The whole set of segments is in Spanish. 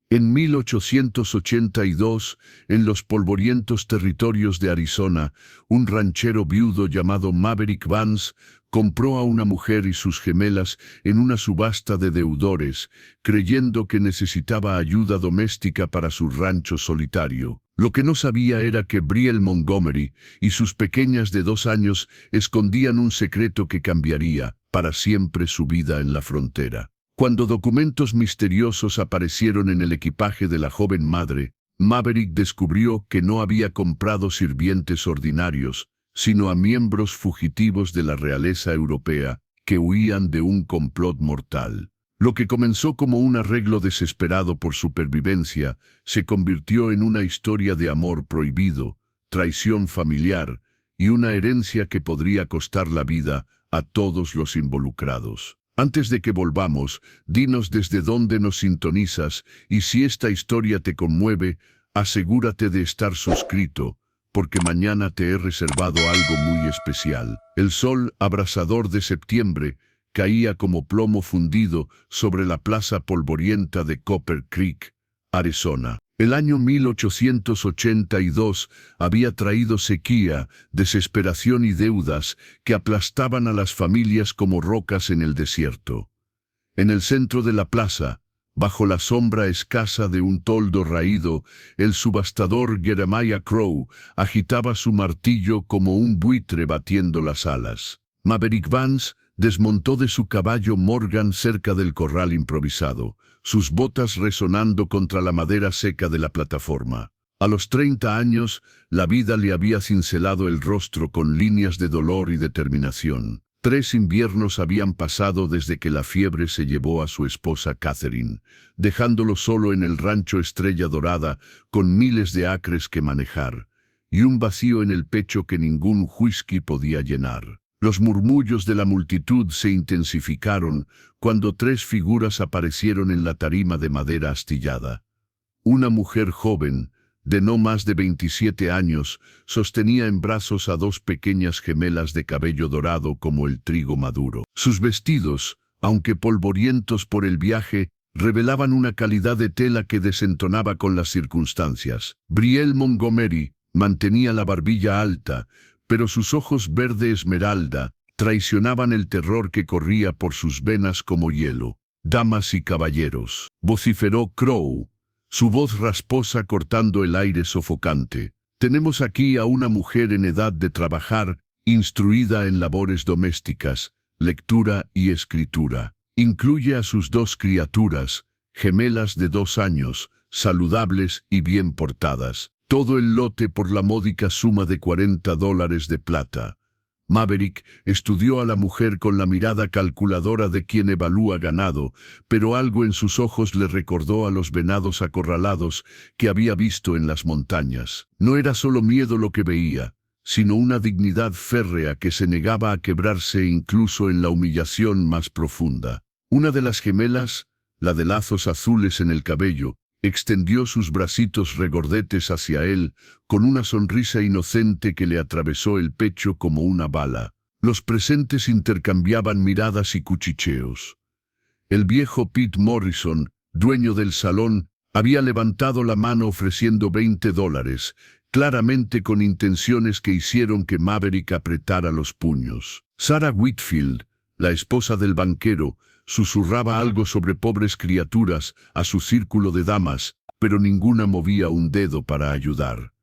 En 1882, en los polvorientos territorios de Arizona, un ranchero viudo llamado Maverick Vance compró a una mujer y sus gemelas en una subasta de deudores, creyendo que necesitaba ayuda doméstica para su rancho solitario. Lo que no sabía era que Brielle Montgomery y sus pequeñas de 2 años escondían un secreto que cambiaría para siempre su vida en la frontera. Cuando documentos misteriosos aparecieron en el equipaje de la joven madre, Maverick descubrió que no había comprado sirvientes ordinarios, sino a miembros fugitivos de la realeza europea que huían de un complot mortal. Lo que comenzó como un arreglo desesperado por supervivencia se convirtió en una historia de amor prohibido, traición familiar y una herencia que podría costar la vida a todos los involucrados. Antes de que volvamos, dinos desde dónde nos sintonizas y si esta historia te conmueve, asegúrate de estar suscrito, porque mañana te he reservado algo muy especial. El sol abrasador de septiembre caía como plomo fundido sobre la plaza polvorienta de Copper Creek, Arizona. El año 1882 había traído sequía, desesperación y deudas que aplastaban a las familias como rocas en el desierto. En el centro de la plaza, bajo la sombra escasa de un toldo raído, el subastador Jeremiah Crow agitaba su martillo como un buitre batiendo las alas. Maverick Vance desmontó de su caballo Morgan cerca del corral improvisado, sus botas resonando contra la madera seca de la plataforma. A los 30 años, la vida le había cincelado el rostro con líneas de dolor y determinación. 3 inviernos habían pasado desde que la fiebre se llevó a su esposa Catherine, dejándolo solo en el rancho Estrella Dorada, con miles de acres que manejar, y un vacío en el pecho que ningún whisky podía llenar. Los murmullos de la multitud se intensificaron cuando 3 figuras aparecieron en la tarima de madera astillada. Una mujer joven, de no más de 27 años, sostenía en brazos a 2 pequeñas gemelas de cabello dorado como el trigo maduro. Sus vestidos, aunque polvorientos por el viaje, revelaban una calidad de tela que desentonaba con las circunstancias. Brielle Montgomery mantenía la barbilla alta, pero sus ojos verde esmeralda traicionaban el terror que corría por sus venas como hielo. «Damas y caballeros», vociferó Crow, su voz rasposa cortando el aire sofocante. «Tenemos aquí a una mujer en edad de trabajar, instruida en labores domésticas, lectura y escritura. Incluye a sus 2 criaturas, gemelas de 2 años, saludables y bien portadas. Todo el lote por la módica suma de $40 de plata». Maverick estudió a la mujer con la mirada calculadora de quien evalúa ganado, pero algo en sus ojos le recordó a los venados acorralados que había visto en las montañas. No era solo miedo lo que veía, sino una dignidad férrea que se negaba a quebrarse incluso en la humillación más profunda. Una de las gemelas, la de lazos azules en el cabello, extendió sus bracitos regordetes hacia él, con una sonrisa inocente que le atravesó el pecho como una bala. Los presentes intercambiaban miradas y cuchicheos. El viejo Pete Morrison, dueño del salón, había levantado la mano ofreciendo $20, claramente con intenciones que hicieron que Maverick apretara los puños. Sarah Whitfield, la esposa del banquero, susurraba algo sobre pobres criaturas a su círculo de damas, pero ninguna movía un dedo para ayudar.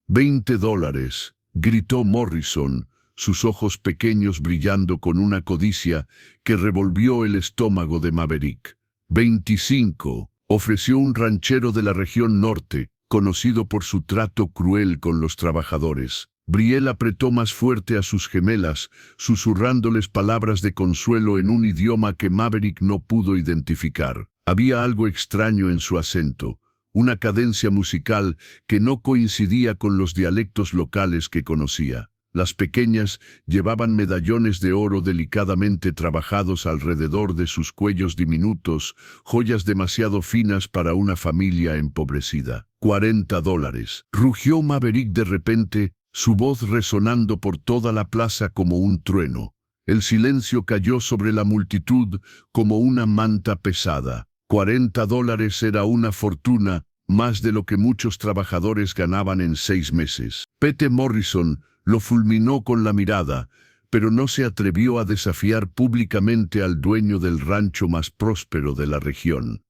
$20, gritó Morrison, sus ojos pequeños brillando con una codicia que revolvió el estómago de Maverick. 25, ofreció un ranchero de la región norte, conocido por su trato cruel con los trabajadores. Brielle apretó más fuerte a sus gemelas, susurrándoles palabras de consuelo en un idioma que Maverick no pudo identificar. Había algo extraño en su acento, una cadencia musical que no coincidía con los dialectos locales que conocía. Las pequeñas llevaban medallones de oro delicadamente trabajados alrededor de sus cuellos diminutos, joyas demasiado finas para una familia empobrecida. $40, rugió Maverick de repente, su voz resonando por toda la plaza como un trueno. El silencio cayó sobre la multitud como una manta pesada. $40 era una fortuna, más de lo que muchos trabajadores ganaban en 6 meses. Pete Morrison lo fulminó con la mirada, pero no se atrevió a desafiar públicamente al dueño del rancho más próspero de la región.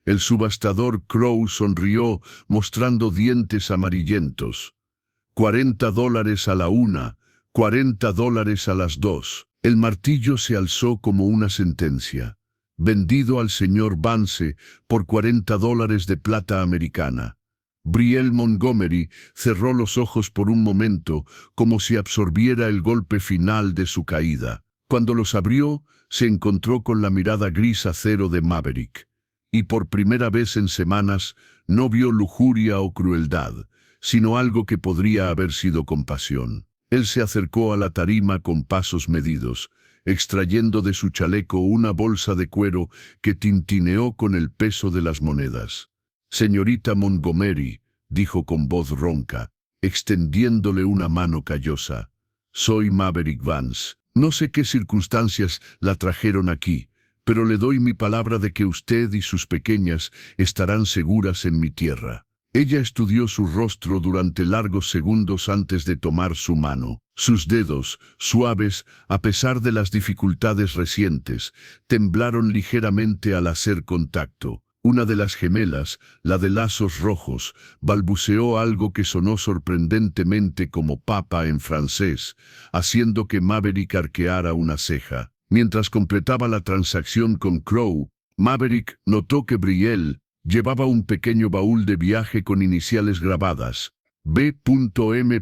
El subastador Crow sonrió, mostrando dientes amarillentos. $40 a la una, $40 a las 2. El martillo se alzó como una sentencia. Vendido al señor Vance por $40 de plata americana. Brielle Montgomery cerró los ojos por un momento, como si absorbiera el golpe final de su caída. Cuando los abrió, se encontró con la mirada gris acero de Maverick. Y por primera vez en semanas, no vio lujuria o crueldad, sino algo que podría haber sido compasión. Él se acercó a la tarima con pasos medidos, extrayendo de su chaleco una bolsa de cuero que tintineó con el peso de las monedas. «Señorita Montgomery», dijo con voz ronca, extendiéndole una mano callosa. «Soy Maverick Vance. No sé qué circunstancias la trajeron aquí, pero le doy mi palabra de que usted y sus pequeñas estarán seguras en mi tierra». Ella estudió su rostro durante largos segundos antes de tomar su mano. Sus dedos, suaves a pesar de las dificultades recientes, temblaron ligeramente al hacer contacto. Una de las gemelas, la de lazos rojos, balbuceó algo que sonó sorprendentemente como papa en francés, haciendo que Maverick arqueara una ceja. Mientras completaba la transacción con Crow, Maverick notó que Brielle llevaba un pequeño baúl de viaje con iniciales grabadas. B.M.R.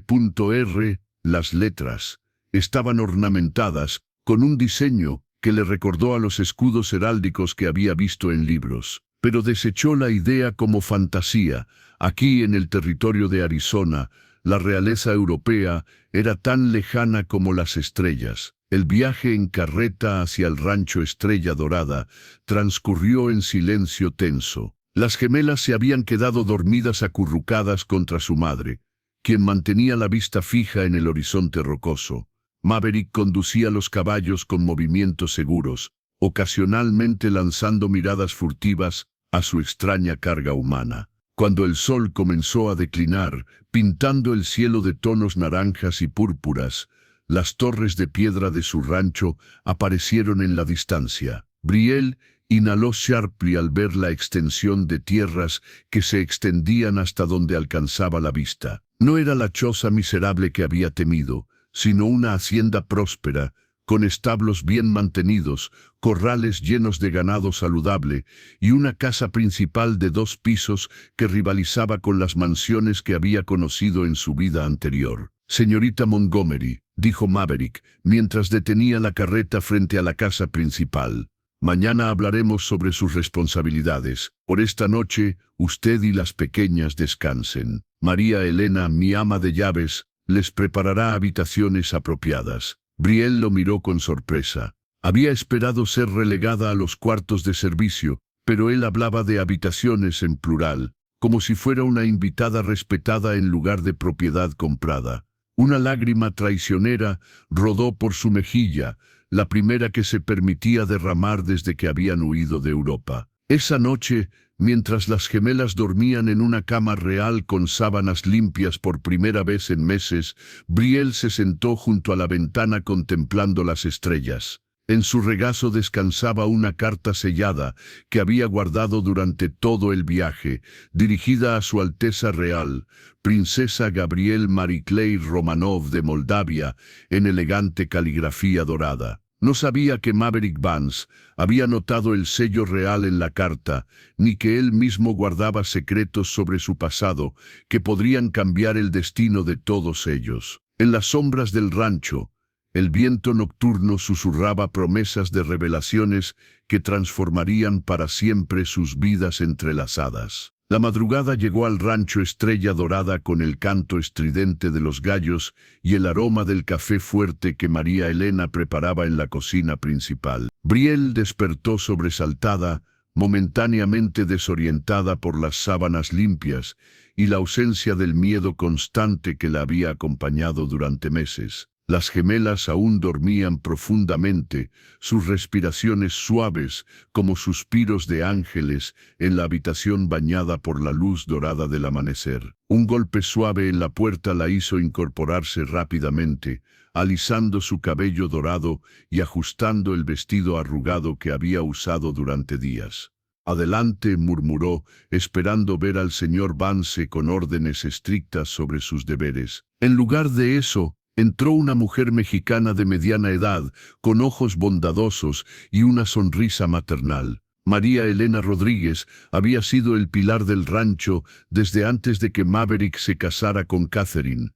Las letras estaban ornamentadas con un diseño que le recordó a los escudos heráldicos que había visto en libros. Pero desechó la idea como fantasía. Aquí en el territorio de Arizona, la realeza europea era tan lejana como las estrellas. El viaje en carreta hacia el rancho Estrella Dorada transcurrió en silencio tenso. Las gemelas se habían quedado dormidas acurrucadas contra su madre, quien mantenía la vista fija en el horizonte rocoso. Maverick conducía los caballos con movimientos seguros, ocasionalmente lanzando miradas furtivas a su extraña carga humana. Cuando el sol comenzó a declinar, pintando el cielo de tonos naranjas y púrpuras, las torres de piedra de su rancho aparecieron en la distancia. Brielle inhaló Sharply al ver la extensión de tierras que se extendían hasta donde alcanzaba la vista. No era la choza miserable que había temido, sino una hacienda próspera, con establos bien mantenidos, corrales llenos de ganado saludable y una casa principal de 2 pisos que rivalizaba con las mansiones que había conocido en su vida anterior. «Señorita Montgomery», dijo Maverick, mientras detenía la carreta frente a la casa principal. «Mañana hablaremos sobre sus responsabilidades. Por esta noche, usted y las pequeñas descansen. María Elena, mi ama de llaves, les preparará habitaciones apropiadas». Brielle lo miró con sorpresa. Había esperado ser relegada a los cuartos de servicio, pero él hablaba de habitaciones en plural, como si fuera una invitada respetada en lugar de propiedad comprada. Una lágrima traicionera rodó por su mejilla, la primera que se permitía derramar desde que habían huido de Europa. Esa noche, mientras las gemelas dormían en una cama real con sábanas limpias por primera vez en meses, Brielle se sentó junto a la ventana contemplando las estrellas. En su regazo descansaba una carta sellada que había guardado durante todo el viaje, dirigida a Su Alteza Real, Princesa Gabrielle Marie Claire Romanov de Moldavia, en elegante caligrafía dorada. No sabía que Maverick Vance había notado el sello real en la carta, ni que él mismo guardaba secretos sobre su pasado que podrían cambiar el destino de todos ellos. En las sombras del rancho, el viento nocturno susurraba promesas de revelaciones que transformarían para siempre sus vidas entrelazadas. La madrugada llegó al rancho Estrella Dorada con el canto estridente de los gallos y el aroma del café fuerte que María Elena preparaba en la cocina principal. Brielle despertó sobresaltada, momentáneamente desorientada por las sábanas limpias y la ausencia del miedo constante que la había acompañado durante meses. Las gemelas aún dormían profundamente, sus respiraciones suaves como suspiros de ángeles en la habitación bañada por la luz dorada del amanecer. Un golpe suave en la puerta la hizo incorporarse rápidamente, alisando su cabello dorado y ajustando el vestido arrugado que había usado durante días. «Adelante», murmuró, esperando ver al señor Vance con órdenes estrictas sobre sus deberes. En lugar de eso, entró una mujer mexicana de mediana edad, con ojos bondadosos y una sonrisa maternal. María Elena Rodríguez había sido el pilar del rancho desde antes de que Maverick se casara con Catherine,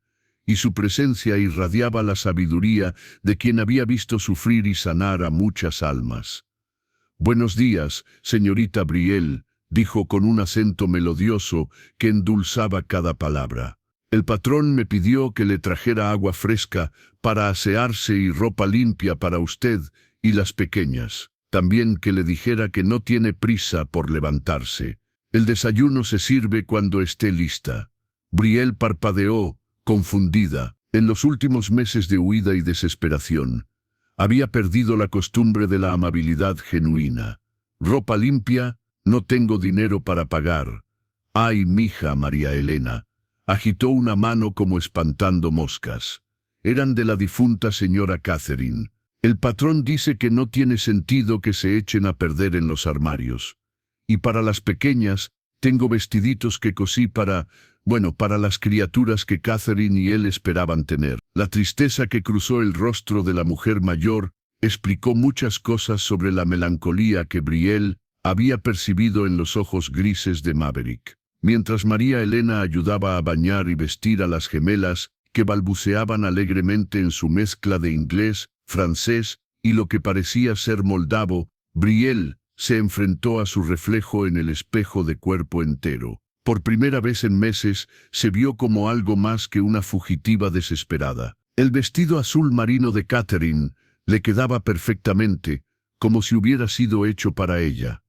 y su presencia irradiaba la sabiduría de quien había visto sufrir y sanar a muchas almas. «Buenos días, señorita Brielle», dijo con un acento melodioso que endulzaba cada palabra. «El patrón me pidió que le trajera agua fresca para asearse y ropa limpia para usted y las pequeñas. También que le dijera que no tiene prisa por levantarse. El desayuno se sirve cuando esté lista». Brielle parpadeó, confundida. En los últimos meses de huida y desesperación, había perdido la costumbre de la amabilidad genuina. «¿Ropa limpia? No tengo dinero para pagar». «Ay, mija», María Elena agitó una mano como espantando moscas. Eran de la difunta señora Catherine. «El patrón dice que no tiene sentido que se echen a perder en los armarios. Y para las pequeñas, tengo vestiditos que cosí para las criaturas que Catherine y él esperaban tener». La tristeza que cruzó el rostro de la mujer mayor explicó muchas cosas sobre la melancolía que Brielle había percibido en los ojos grises de Maverick. Mientras María Elena ayudaba a bañar y vestir a las gemelas, que balbuceaban alegremente en su mezcla de inglés, francés y lo que parecía ser moldavo, Brielle se enfrentó a su reflejo en el espejo de cuerpo entero. Por primera vez en meses, se vio como algo más que una fugitiva desesperada. El vestido azul marino de Catherine le quedaba perfectamente, como si hubiera sido hecho para ella.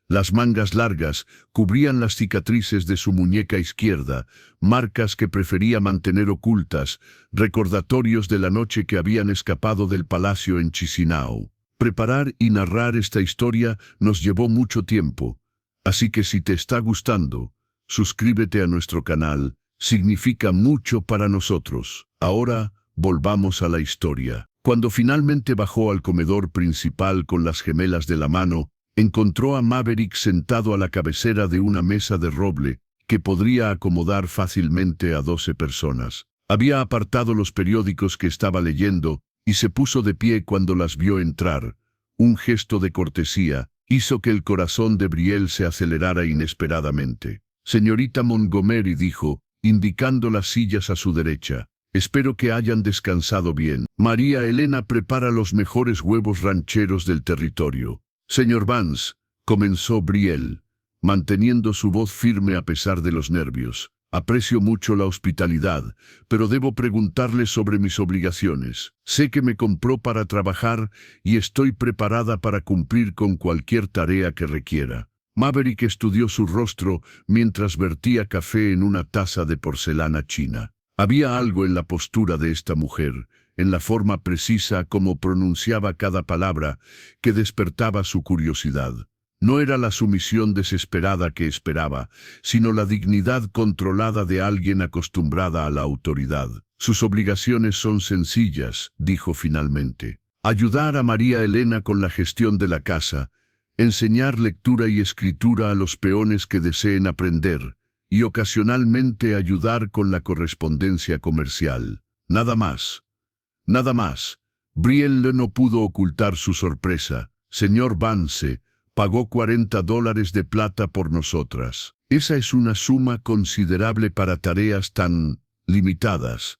Las mangas largas cubrían las cicatrices de su muñeca izquierda, marcas que prefería mantener ocultas, recordatorios de la noche que habían escapado del palacio en Chisinau. Preparar y narrar esta historia nos llevó mucho tiempo, así que si te está gustando, suscríbete a nuestro canal, significa mucho para nosotros. Ahora, volvamos a la historia. Cuando finalmente bajó al comedor principal con las gemelas de la mano, encontró a Maverick sentado a la cabecera de una mesa de roble que podría acomodar fácilmente a 12 personas. Había apartado los periódicos que estaba leyendo y se puso de pie cuando las vio entrar. Un gesto de cortesía hizo que el corazón de Brielle se acelerara inesperadamente. «Señorita Montgomery», dijo, indicando las sillas a su derecha. «Espero que hayan descansado bien. María Elena prepara los mejores huevos rancheros del territorio». «Señor Vance», comenzó Brielle, manteniendo su voz firme a pesar de los nervios. «Aprecio mucho la hospitalidad, pero debo preguntarle sobre mis obligaciones. Sé que me compró para trabajar y estoy preparada para cumplir con cualquier tarea que requiera». Maverick estudió su rostro mientras vertía café en una taza de porcelana china. Había algo en la postura de esta mujer, en la forma precisa como pronunciaba cada palabra, que despertaba su curiosidad. No era la sumisión desesperada que esperaba, sino la dignidad controlada de alguien acostumbrada a la autoridad. «Sus obligaciones son sencillas», dijo finalmente. «Ayudar a María Elena con la gestión de la casa, enseñar lectura y escritura a los peones que deseen aprender, y ocasionalmente ayudar con la correspondencia comercial. Nada más. Nada más». Brielle no pudo ocultar su sorpresa. «Señor Vance pagó $40 de plata por nosotras. Esa es una suma considerable para tareas tan limitadas».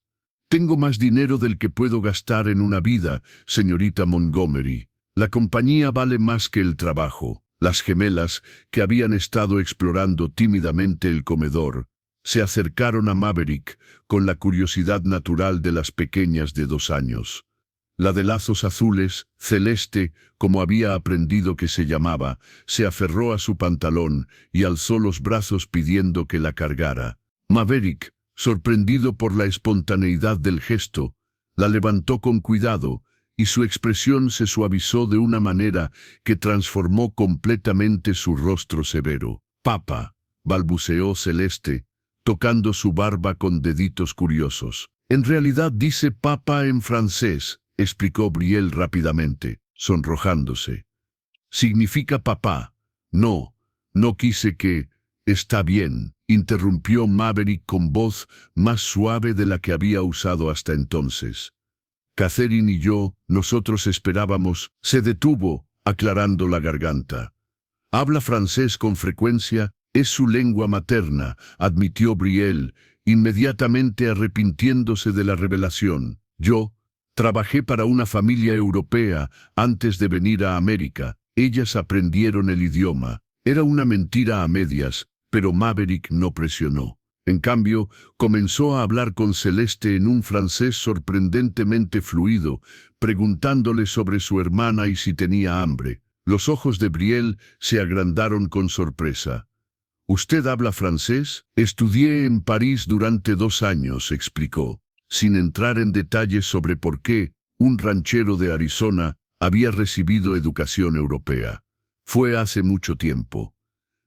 «Tengo más dinero del que puedo gastar en una vida, señorita Montgomery. La compañía vale más que el trabajo». Las gemelas, que habían estado explorando tímidamente el comedor, se acercaron a Maverick con la curiosidad natural de las pequeñas de 2 años. La de lazos azules, Celeste, como había aprendido que se llamaba, se aferró a su pantalón y alzó los brazos pidiendo que la cargara. Maverick, sorprendido por la espontaneidad del gesto, La levantó con cuidado, y su expresión se suavizó de una manera que transformó completamente su rostro severo. «Papa», balbuceó Celeste, tocando su barba con deditos curiosos. «En realidad dice papa en francés», explicó Brielle rápidamente, sonrojándose. «Significa papá». No quise que... «Está bien», interrumpió Maverick con voz más suave de la que había usado hasta entonces. «Catherine y yo, nosotros esperábamos», se detuvo, aclarando la garganta. «Habla francés con frecuencia, es su lengua materna», admitió Brielle, inmediatamente arrepintiéndose de la revelación. «Yo trabajé para una familia europea antes de venir a América. Ellas aprendieron el idioma». Era una mentira a medias, pero Maverick no presionó. En cambio, comenzó a hablar con Celeste en un francés sorprendentemente fluido, preguntándole sobre su hermana y si tenía hambre. Los ojos de Brielle se agrandaron con sorpresa. «¿Usted habla francés?» «Estudié en París durante 2 años», explicó, sin entrar en detalles sobre por qué un ranchero de Arizona había recibido educación europea. Fue hace mucho tiempo.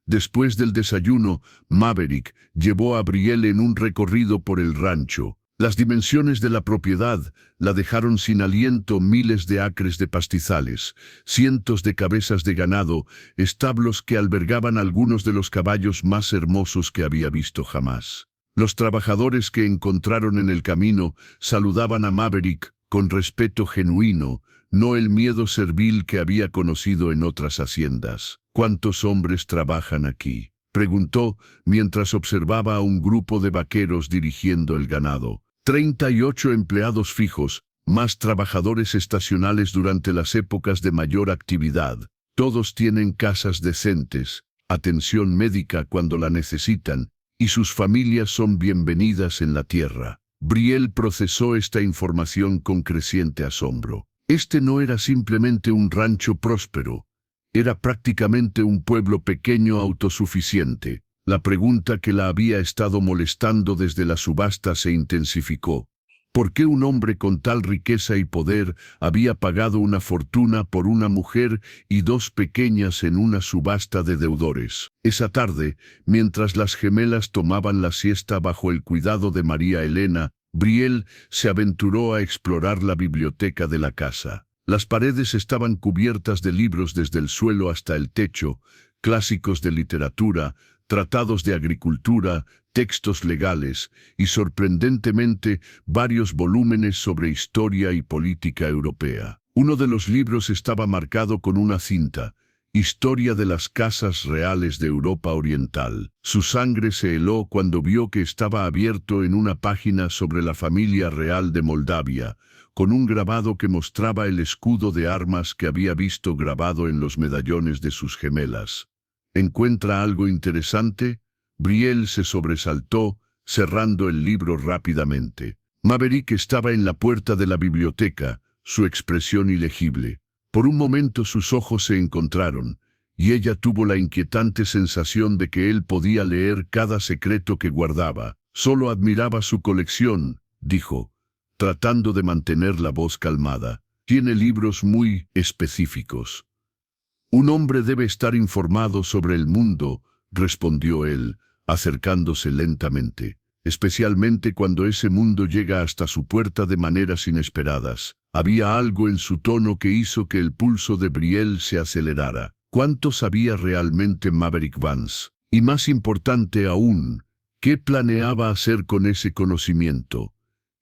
Después del desayuno, Maverick llevó a Brielle en un recorrido por el rancho. Las dimensiones de la propiedad la dejaron sin aliento. Miles de acres de pastizales, cientos de cabezas de ganado, establos que albergaban algunos de los caballos más hermosos que había visto jamás. Los trabajadores que encontraron en el camino saludaban a Maverick con respeto genuino, no el miedo servil que había conocido en otras haciendas. «¿Cuántos hombres trabajan aquí?», preguntó mientras observaba a un grupo de vaqueros dirigiendo el ganado. 38 empleados fijos, más trabajadores estacionales durante las épocas de mayor actividad. Todos tienen casas decentes, atención médica cuando la necesitan, y sus familias son bienvenidas en la tierra». Brielle procesó esta información con creciente asombro. Este no era simplemente un rancho próspero. Era prácticamente un pueblo pequeño autosuficiente. La pregunta que la había estado molestando desde la subasta se intensificó. ¿Por qué un hombre con tal riqueza y poder había pagado una fortuna por una mujer y 2 pequeñas en una subasta de deudores? Esa tarde, mientras las gemelas tomaban la siesta bajo el cuidado de María Elena, Brielle se aventuró a explorar la biblioteca de la casa. Las paredes estaban cubiertas de libros desde el suelo hasta el techo, clásicos de literatura, tratados de agricultura, textos legales y, sorprendentemente, varios volúmenes sobre historia y política europea. Uno de los libros estaba marcado con una cinta: «Historia de las casas reales de Europa Oriental». Su sangre se heló cuando vio que estaba abierto en una página sobre la familia real de Moldavia, con un grabado que mostraba el escudo de armas que había visto grabado en los medallones de sus gemelas. «¿Encuentra algo interesante?». Brielle se sobresaltó, cerrando el libro rápidamente. Maverick estaba en la puerta de la biblioteca, su expresión ilegible. Por un momento sus ojos se encontraron, y ella tuvo la inquietante sensación de que él podía leer cada secreto que guardaba. «Solo admiraba su colección», dijo, tratando de mantener la voz calmada. «Tiene libros muy específicos». «Un hombre debe estar informado sobre el mundo», respondió él, acercándose lentamente, «especialmente cuando ese mundo llega hasta su puerta de maneras inesperadas». Había algo en su tono que hizo que el pulso de Brielle se acelerara. ¿Cuánto sabía realmente Maverick Vance? Y más importante aún, ¿qué planeaba hacer con ese conocimiento?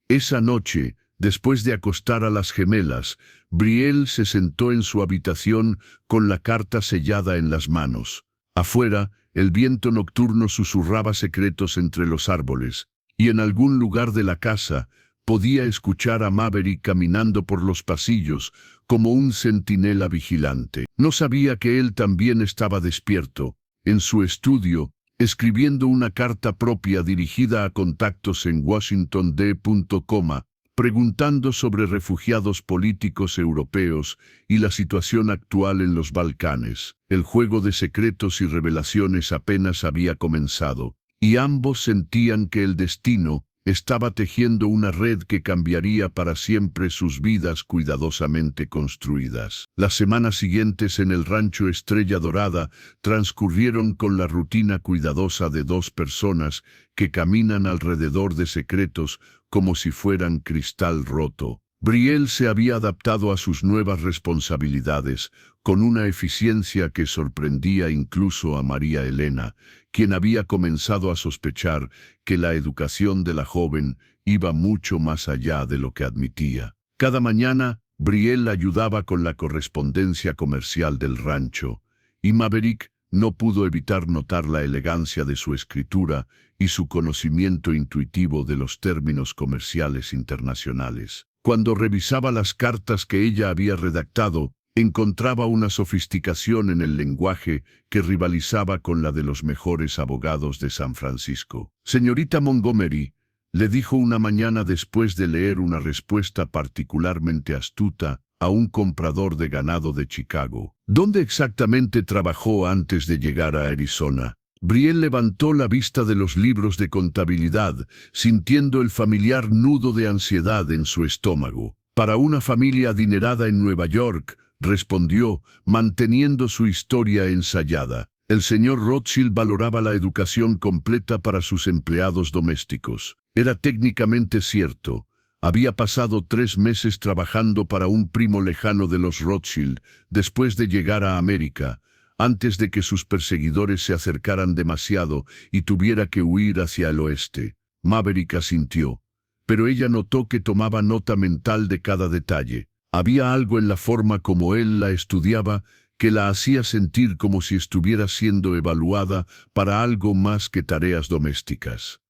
Esa noche, después de acostar a las gemelas, Brielle se sentó en su habitación con la carta sellada en las manos. Afuera, el viento nocturno susurraba secretos entre los árboles, y en algún lugar de la casa podía escuchar a Maverick caminando por los pasillos como un centinela vigilante. No sabía que él también estaba despierto, en su estudio, escribiendo una carta propia dirigida a contactos en Washington D. preguntando sobre refugiados políticos europeos y la situación actual en los Balcanes. El juego de secretos y revelaciones apenas había comenzado, y ambos sentían que el destino estaba tejiendo una red que cambiaría para siempre sus vidas cuidadosamente construidas. Las semanas siguientes en el rancho Estrella Dorada transcurrieron con la rutina cuidadosa de dos personas que caminan alrededor de secretos como si fueran cristal roto. Brielle se había adaptado a sus nuevas responsabilidades con una eficiencia que sorprendía incluso a María Elena, quien había comenzado a sospechar que la educación de la joven iba mucho más allá de lo que admitía. Cada mañana, Brielle ayudaba con la correspondencia comercial del rancho, y Maverick no pudo evitar notar la elegancia de su escritura y su conocimiento intuitivo de los términos comerciales internacionales. Cuando revisaba las cartas que ella había redactado, encontraba una sofisticación en el lenguaje que rivalizaba con la de los mejores abogados de San Francisco. «Señorita Montgomery», le dijo una mañana después de leer una respuesta particularmente astuta a un comprador de ganado de Chicago. «¿Dónde exactamente trabajó antes de llegar a Arizona?» Brielle levantó la vista de los libros de contabilidad, sintiendo el familiar nudo de ansiedad en su estómago. «Para una familia adinerada en Nueva York», respondió, manteniendo su historia ensayada. El señor Rothschild valoraba la educación completa para sus empleados domésticos. Era técnicamente cierto. Había pasado 3 meses trabajando para un primo lejano de los Rothschild después de llegar a América, antes de que sus perseguidores se acercaran demasiado y tuviera que huir hacia el oeste. Maverick asintió, pero ella notó que tomaba nota mental de cada detalle. Había algo en la forma como él la estudiaba que la hacía sentir como si estuviera siendo evaluada para algo más que tareas domésticas.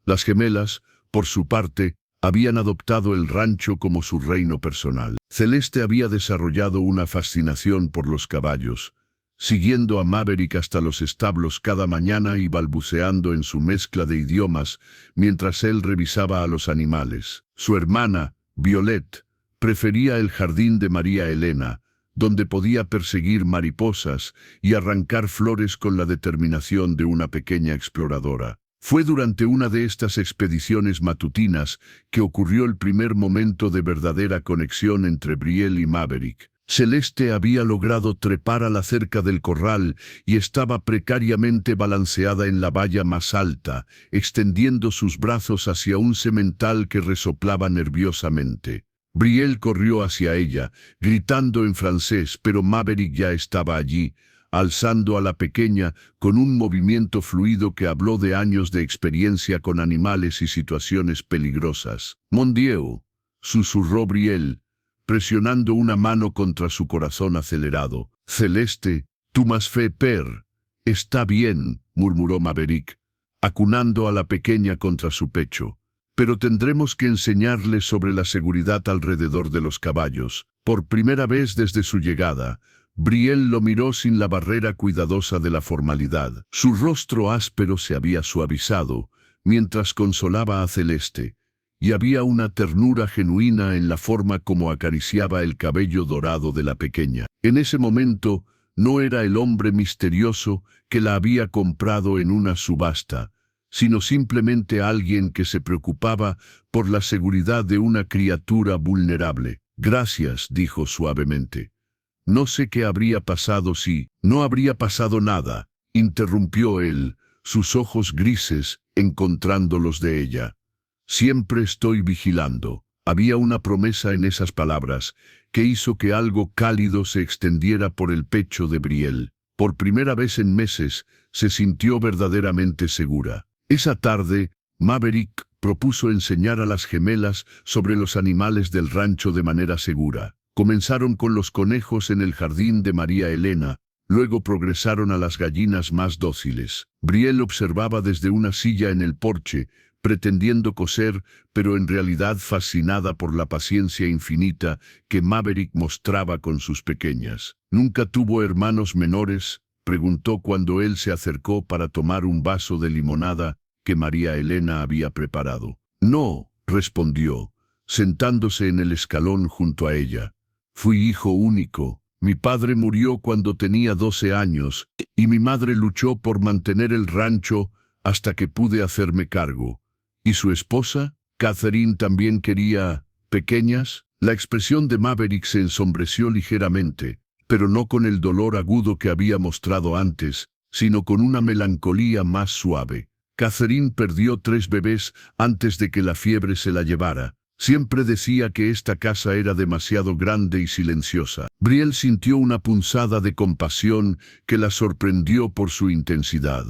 Las gemelas, por su parte, habían adoptado el rancho como su reino personal. Celeste había desarrollado una fascinación por los caballos, siguiendo a Maverick hasta los establos cada mañana y balbuceando en su mezcla de idiomas mientras él revisaba a los animales. Su hermana, Violet, prefería el jardín de María Elena, donde podía perseguir mariposas y arrancar flores con la determinación de una pequeña exploradora. Fue durante una de estas expediciones matutinas que ocurrió el primer momento de verdadera conexión entre Brielle y Maverick. Celeste había logrado trepar a la cerca del corral y estaba precariamente balanceada en la valla más alta, extendiendo sus brazos hacia un semental que resoplaba nerviosamente. Brielle corrió hacia ella, gritando en francés, pero Maverick ya estaba allí, alzando a la pequeña con un movimiento fluido que habló de años de experiencia con animales y situaciones peligrosas. «Mon Dieu», susurró Brielle, presionando una mano contra su corazón acelerado. «Celeste, tu m'as fait peur». «Está bien», murmuró Maverick, acunando a la pequeña contra su pecho. «Pero tendremos que enseñarle sobre la seguridad alrededor de los caballos». Por primera vez desde su llegada, Brielle lo miró sin la barrera cuidadosa de la formalidad. Su rostro áspero se había suavizado, mientras consolaba a Celeste, y había una ternura genuina en la forma como acariciaba el cabello dorado de la pequeña. En ese momento, no era el hombre misterioso que la había comprado en una subasta, sino simplemente alguien que se preocupaba por la seguridad de una criatura vulnerable. «Gracias», dijo suavemente. «No sé qué habría pasado si...». «No habría pasado nada», interrumpió él, sus ojos grises encontrando los de ella. «Siempre estoy vigilando». Había una promesa en esas palabras que hizo que algo cálido se extendiera por el pecho de Brielle. Por primera vez en meses, se sintió verdaderamente segura. Esa tarde, Maverick propuso enseñar a las gemelas sobre los animales del rancho de manera segura. Comenzaron con los conejos en el jardín de María Elena, luego progresaron a las gallinas más dóciles. Brielle observaba desde una silla en el porche, pretendiendo coser, pero en realidad fascinada por la paciencia infinita que Maverick mostraba con sus pequeñas. «¿Nunca tuvo hermanos menores?», preguntó cuando él se acercó para tomar un vaso de limonada que María Elena había preparado. «No», respondió, sentándose en el escalón junto a ella. «Fui hijo único. Mi padre murió cuando tenía 12 años, y mi madre luchó por mantener el rancho hasta que pude hacerme cargo. ¿Y su esposa? ¿Catherine también quería pequeñas? La expresión de Maverick se ensombreció ligeramente, pero no con el dolor agudo que había mostrado antes, sino con una melancolía más suave. Catherine perdió 3 bebés antes de que la fiebre se la llevara. Siempre decía que esta casa era demasiado grande y silenciosa. Brielle sintió una punzada de compasión que la sorprendió por su intensidad.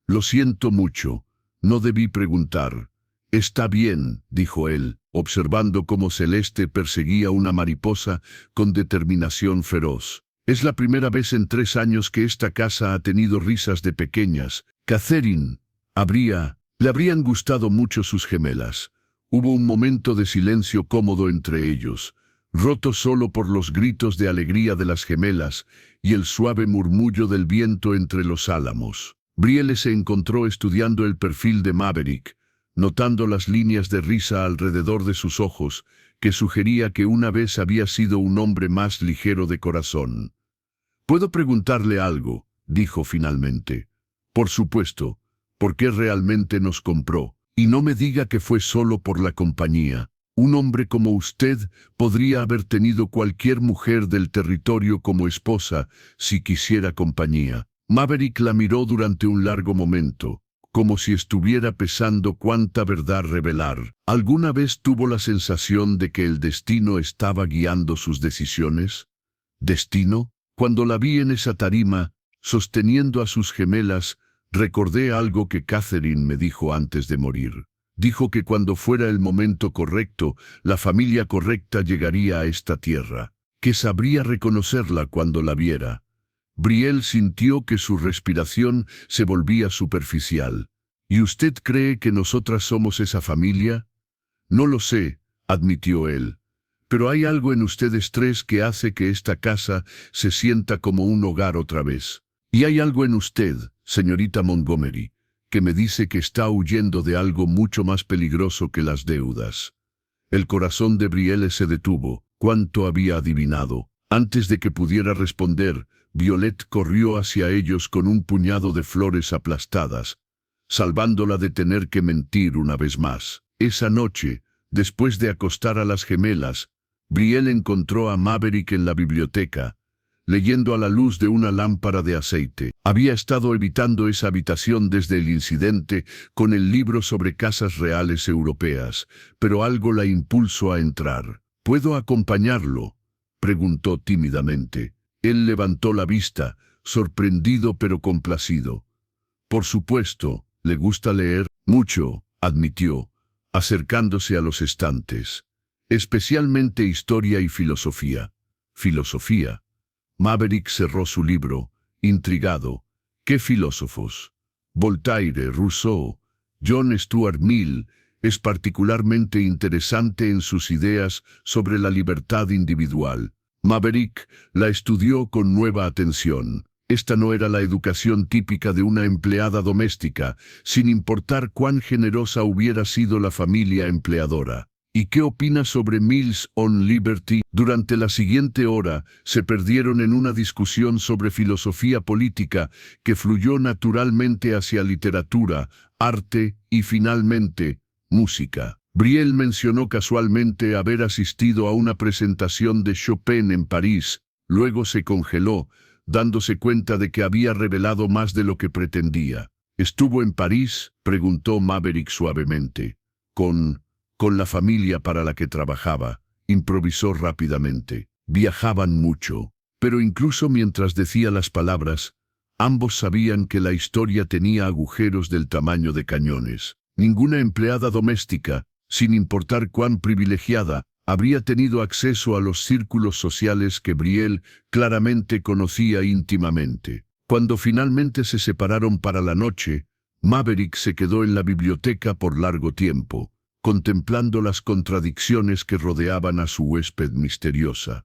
Lo siento mucho, no debí preguntar. Está bien, dijo él, observando cómo Celeste perseguía una mariposa con determinación feroz. Es la primera vez en 3 años que esta casa ha tenido risas de pequeñas. Catherine, le habrían gustado mucho sus gemelas. Hubo un momento de silencio cómodo entre ellos, roto solo por los gritos de alegría de las gemelas y el suave murmullo del viento entre los álamos. Brielle se encontró estudiando el perfil de Maverick, notando las líneas de risa alrededor de sus ojos, que sugería que una vez había sido un hombre más ligero de corazón. «¿Puedo preguntarle algo?», dijo finalmente. «Por supuesto. ¿Por qué realmente nos compró? Y no me diga que fue solo por la compañía. Un hombre como usted podría haber tenido cualquier mujer del territorio como esposa si quisiera compañía». Maverick la miró durante un largo momento, como si estuviera pesando cuánta verdad revelar. ¿Alguna vez tuvo la sensación de que el destino estaba guiando sus decisiones? ¿Destino? Cuando la vi en esa tarima, sosteniendo a sus gemelas, recordé algo que Catherine me dijo antes de morir. Dijo que cuando fuera el momento correcto, la familia correcta llegaría a esta tierra, que sabría reconocerla cuando la viera. Brielle sintió que su respiración se volvía superficial. ¿Y usted cree que nosotras somos esa familia? No lo sé, admitió él. Pero hay algo en ustedes 3 que hace que esta casa se sienta como un hogar otra vez. Y hay algo en usted, señorita Montgomery, que me dice que está huyendo de algo mucho más peligroso que las deudas. El corazón de Brielle se detuvo. ¿Cuánto había adivinado? Antes de que pudiera responder, Violet corrió hacia ellos con un puñado de flores aplastadas, salvándola de tener que mentir una vez más. Esa noche, después de acostar a las gemelas, Brielle encontró a Maverick en la biblioteca, leyendo a la luz de una lámpara de aceite. Había estado evitando esa habitación desde el incidente con el libro sobre casas reales europeas, pero algo la impulsó a entrar. «¿Puedo acompañarlo?», preguntó tímidamente. Él levantó la vista, sorprendido pero complacido. «Por supuesto, le gusta leer mucho», admitió, acercándose a los estantes. «Especialmente historia y filosofía». «¿Filosofía?». Maverick cerró su libro, intrigado. «¿Qué filósofos?». «Voltaire, Rousseau, John Stuart Mill. Es particularmente interesante en sus ideas sobre la libertad individual». Maverick la estudió con nueva atención. Esta no era la educación típica de una empleada doméstica, sin importar cuán generosa hubiera sido la familia empleadora. «¿Y qué opina sobre Mills on Liberty?». Durante la siguiente hora, se perdieron en una discusión sobre filosofía política que fluyó naturalmente hacia literatura, arte y, finalmente, música. Brielle mencionó casualmente haber asistido a una presentación de Chopin en París, luego se congeló, dándose cuenta de que había revelado más de lo que pretendía. «¿Estuvo en París?», preguntó Maverick suavemente. Con la familia para la que trabajaba», improvisó rápidamente. «Viajaban mucho». Pero incluso mientras decía las palabras, ambos sabían que la historia tenía agujeros del tamaño de cañones. Ninguna empleada doméstica, sin importar cuán privilegiada, habría tenido acceso a los círculos sociales que Brielle claramente conocía íntimamente. Cuando finalmente se separaron para la noche, Maverick se quedó en la biblioteca por largo tiempo, contemplando las contradicciones que rodeaban a su huésped misteriosa.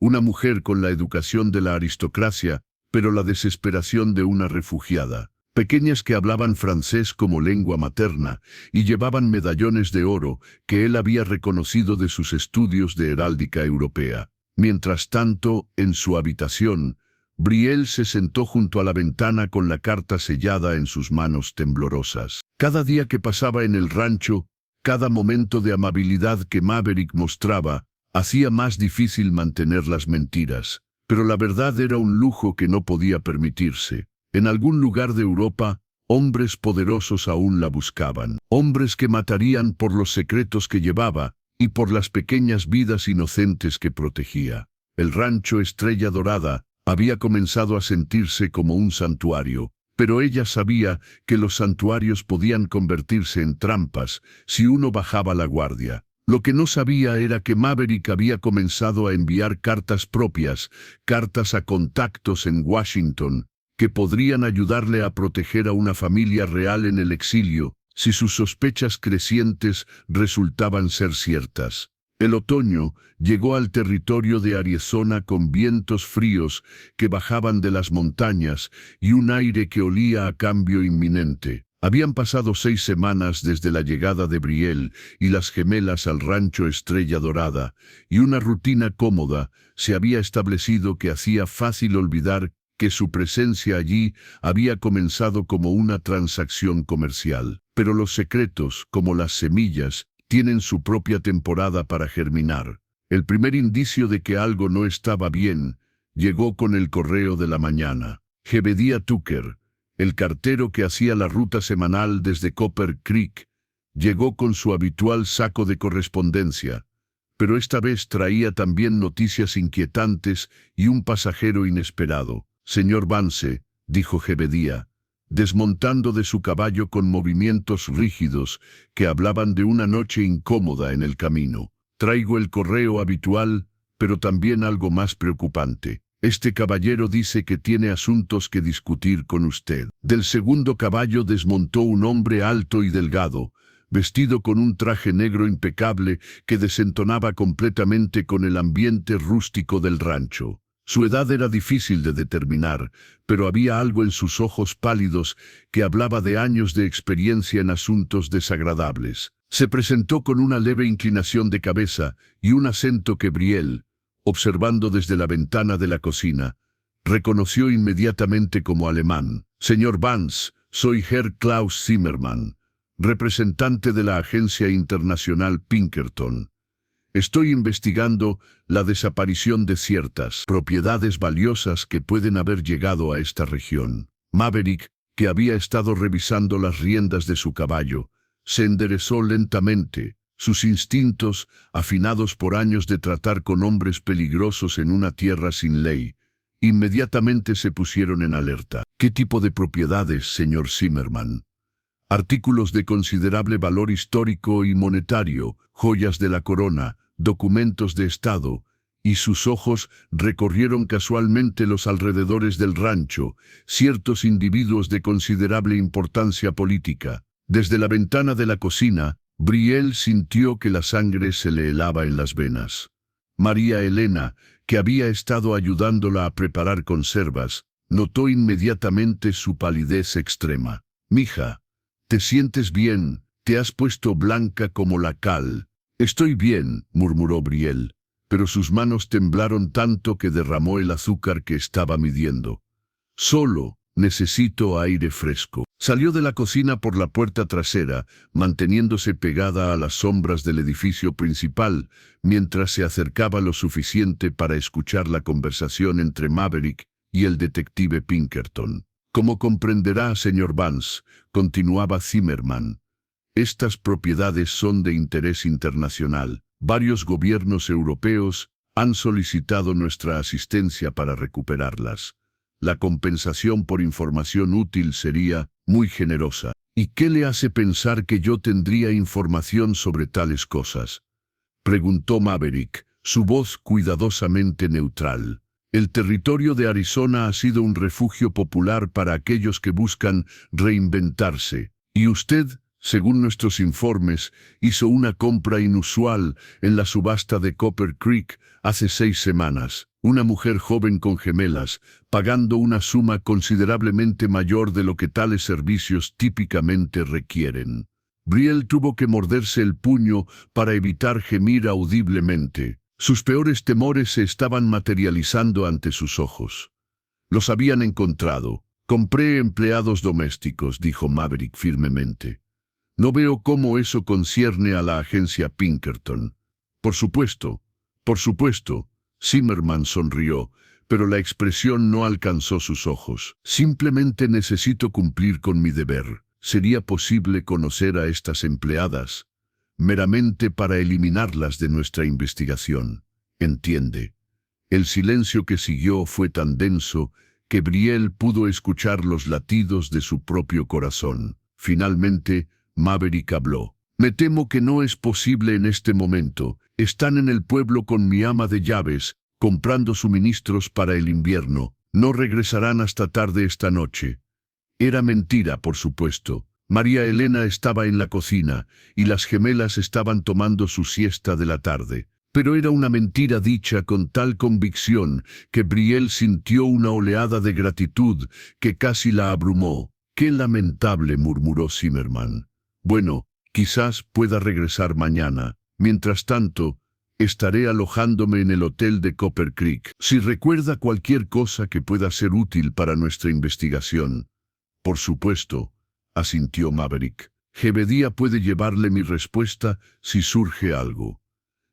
Una mujer con la educación de la aristocracia, pero la desesperación de una refugiada. Pequeñas que hablaban francés como lengua materna y llevaban medallones de oro que él había reconocido de sus estudios de heráldica europea. Mientras tanto, en su habitación, Brielle se sentó junto a la ventana con la carta sellada en sus manos temblorosas. Cada día que pasaba en el rancho, cada momento de amabilidad que Maverick mostraba, hacía más difícil mantener las mentiras. Pero la verdad era un lujo que no podía permitirse. En algún lugar de Europa, hombres poderosos aún la buscaban. Hombres que matarían por los secretos que llevaba y por las pequeñas vidas inocentes que protegía. El rancho Estrella Dorada había comenzado a sentirse como un santuario, pero ella sabía que los santuarios podían convertirse en trampas si uno bajaba la guardia. Lo que no sabía era que Maverick había comenzado a enviar cartas propias, cartas a contactos en Washington, que podrían ayudarle a proteger a una familia real en el exilio, si sus sospechas crecientes resultaban ser ciertas. El otoño llegó al territorio de Arizona con vientos fríos que bajaban de las montañas y un aire que olía a cambio inminente. Habían pasado 6 semanas desde la llegada de Brielle y las gemelas al rancho Estrella Dorada, y una rutina cómoda se había establecido que hacía fácil olvidar que su presencia allí había comenzado como una transacción comercial. Pero los secretos, como las semillas, tienen su propia temporada para germinar. El primer indicio de que algo no estaba bien llegó con el correo de la mañana. Jebediah Tucker, el cartero que hacía la ruta semanal desde Copper Creek, llegó con su habitual saco de correspondencia, pero esta vez traía también noticias inquietantes y un pasajero inesperado. «Señor Vance», dijo Jebediah, desmontando de su caballo con movimientos rígidos que hablaban de una noche incómoda en el camino. «Traigo el correo habitual, pero también algo más preocupante. Este caballero dice que tiene asuntos que discutir con usted». Del segundo caballo desmontó un hombre alto y delgado, vestido con un traje negro impecable que desentonaba completamente con el ambiente rústico del rancho. Su edad era difícil de determinar, pero había algo en sus ojos pálidos que hablaba de años de experiencia en asuntos desagradables. Se presentó con una leve inclinación de cabeza y un acento que Brielle, observando desde la ventana de la cocina, reconoció inmediatamente como alemán. «Señor Vance, soy Herr Klaus Zimmermann, representante de la agencia internacional Pinkerton. Estoy investigando la desaparición de ciertas propiedades valiosas que pueden haber llegado a esta región». Maverick, que había estado revisando las riendas de su caballo, se enderezó lentamente. Sus instintos, afinados por años de tratar con hombres peligrosos en una tierra sin ley, inmediatamente se pusieron en alerta. «¿Qué tipo de propiedades, señor Zimmermann?» «Artículos de considerable valor histórico y monetario, joyas de la corona, documentos de Estado», y sus ojos recorrieron casualmente los alrededores del rancho, ciertos individuos de considerable importancia política. Desde la ventana de la cocina, Brielle sintió que la sangre se le helaba en las venas. María Elena, que había estado ayudándola a preparar conservas, notó inmediatamente su palidez extrema. «Mija, ¿te sientes bien? Te has puesto blanca como la cal». «Estoy bien», murmuró Brielle, pero sus manos temblaron tanto que derramó el azúcar que estaba midiendo. «Solo necesito aire fresco». Salió de la cocina por la puerta trasera, manteniéndose pegada a las sombras del edificio principal, mientras se acercaba lo suficiente para escuchar la conversación entre Maverick y el detective Pinkerton. «Como comprenderá, señor Vance», continuaba Zimmermann, «estas propiedades son de interés internacional. Varios gobiernos europeos han solicitado nuestra asistencia para recuperarlas. La compensación por información útil sería muy generosa». «¿Y qué le hace pensar que yo tendría información sobre tales cosas?», preguntó Maverick, su voz cuidadosamente neutral. «El territorio de Arizona ha sido un refugio popular para aquellos que buscan reinventarse, y usted, según nuestros informes, hizo una compra inusual en la subasta de Copper Creek hace 6 semanas. Una mujer joven con gemelas, pagando una suma considerablemente mayor de lo que tales servicios típicamente requieren». Brielle tuvo que morderse el puño para evitar gemir audiblemente. Sus peores temores se estaban materializando ante sus ojos. «Los habían encontrado. Compré empleados domésticos», dijo Maverick firmemente. No veo cómo eso concierne a la agencia Pinkerton. Por supuesto, por supuesto. Zimmerman sonrió, pero la expresión no alcanzó sus ojos. Simplemente necesito cumplir con mi deber. ¿Sería posible conocer a estas empleadas? Meramente para eliminarlas de nuestra investigación. ¿Entiende? El silencio que siguió fue tan denso que Brielle pudo escuchar los latidos de su propio corazón. Finalmente, Maverick habló. Me temo que no es posible en este momento. Están en el pueblo con mi ama de llaves, comprando suministros para el invierno. No regresarán hasta tarde esta noche. Era mentira, por supuesto. María Elena estaba en la cocina, y las gemelas estaban tomando su siesta de la tarde. Pero era una mentira dicha con tal convicción que Brielle sintió una oleada de gratitud que casi la abrumó. «Qué lamentable», murmuró Zimmerman. «Bueno, quizás pueda regresar mañana. Mientras tanto, estaré alojándome en el hotel de Copper Creek. Si recuerda cualquier cosa que pueda ser útil para nuestra investigación». «Por supuesto», asintió Maverick. «Jebediah puede llevarle mi respuesta si surge algo».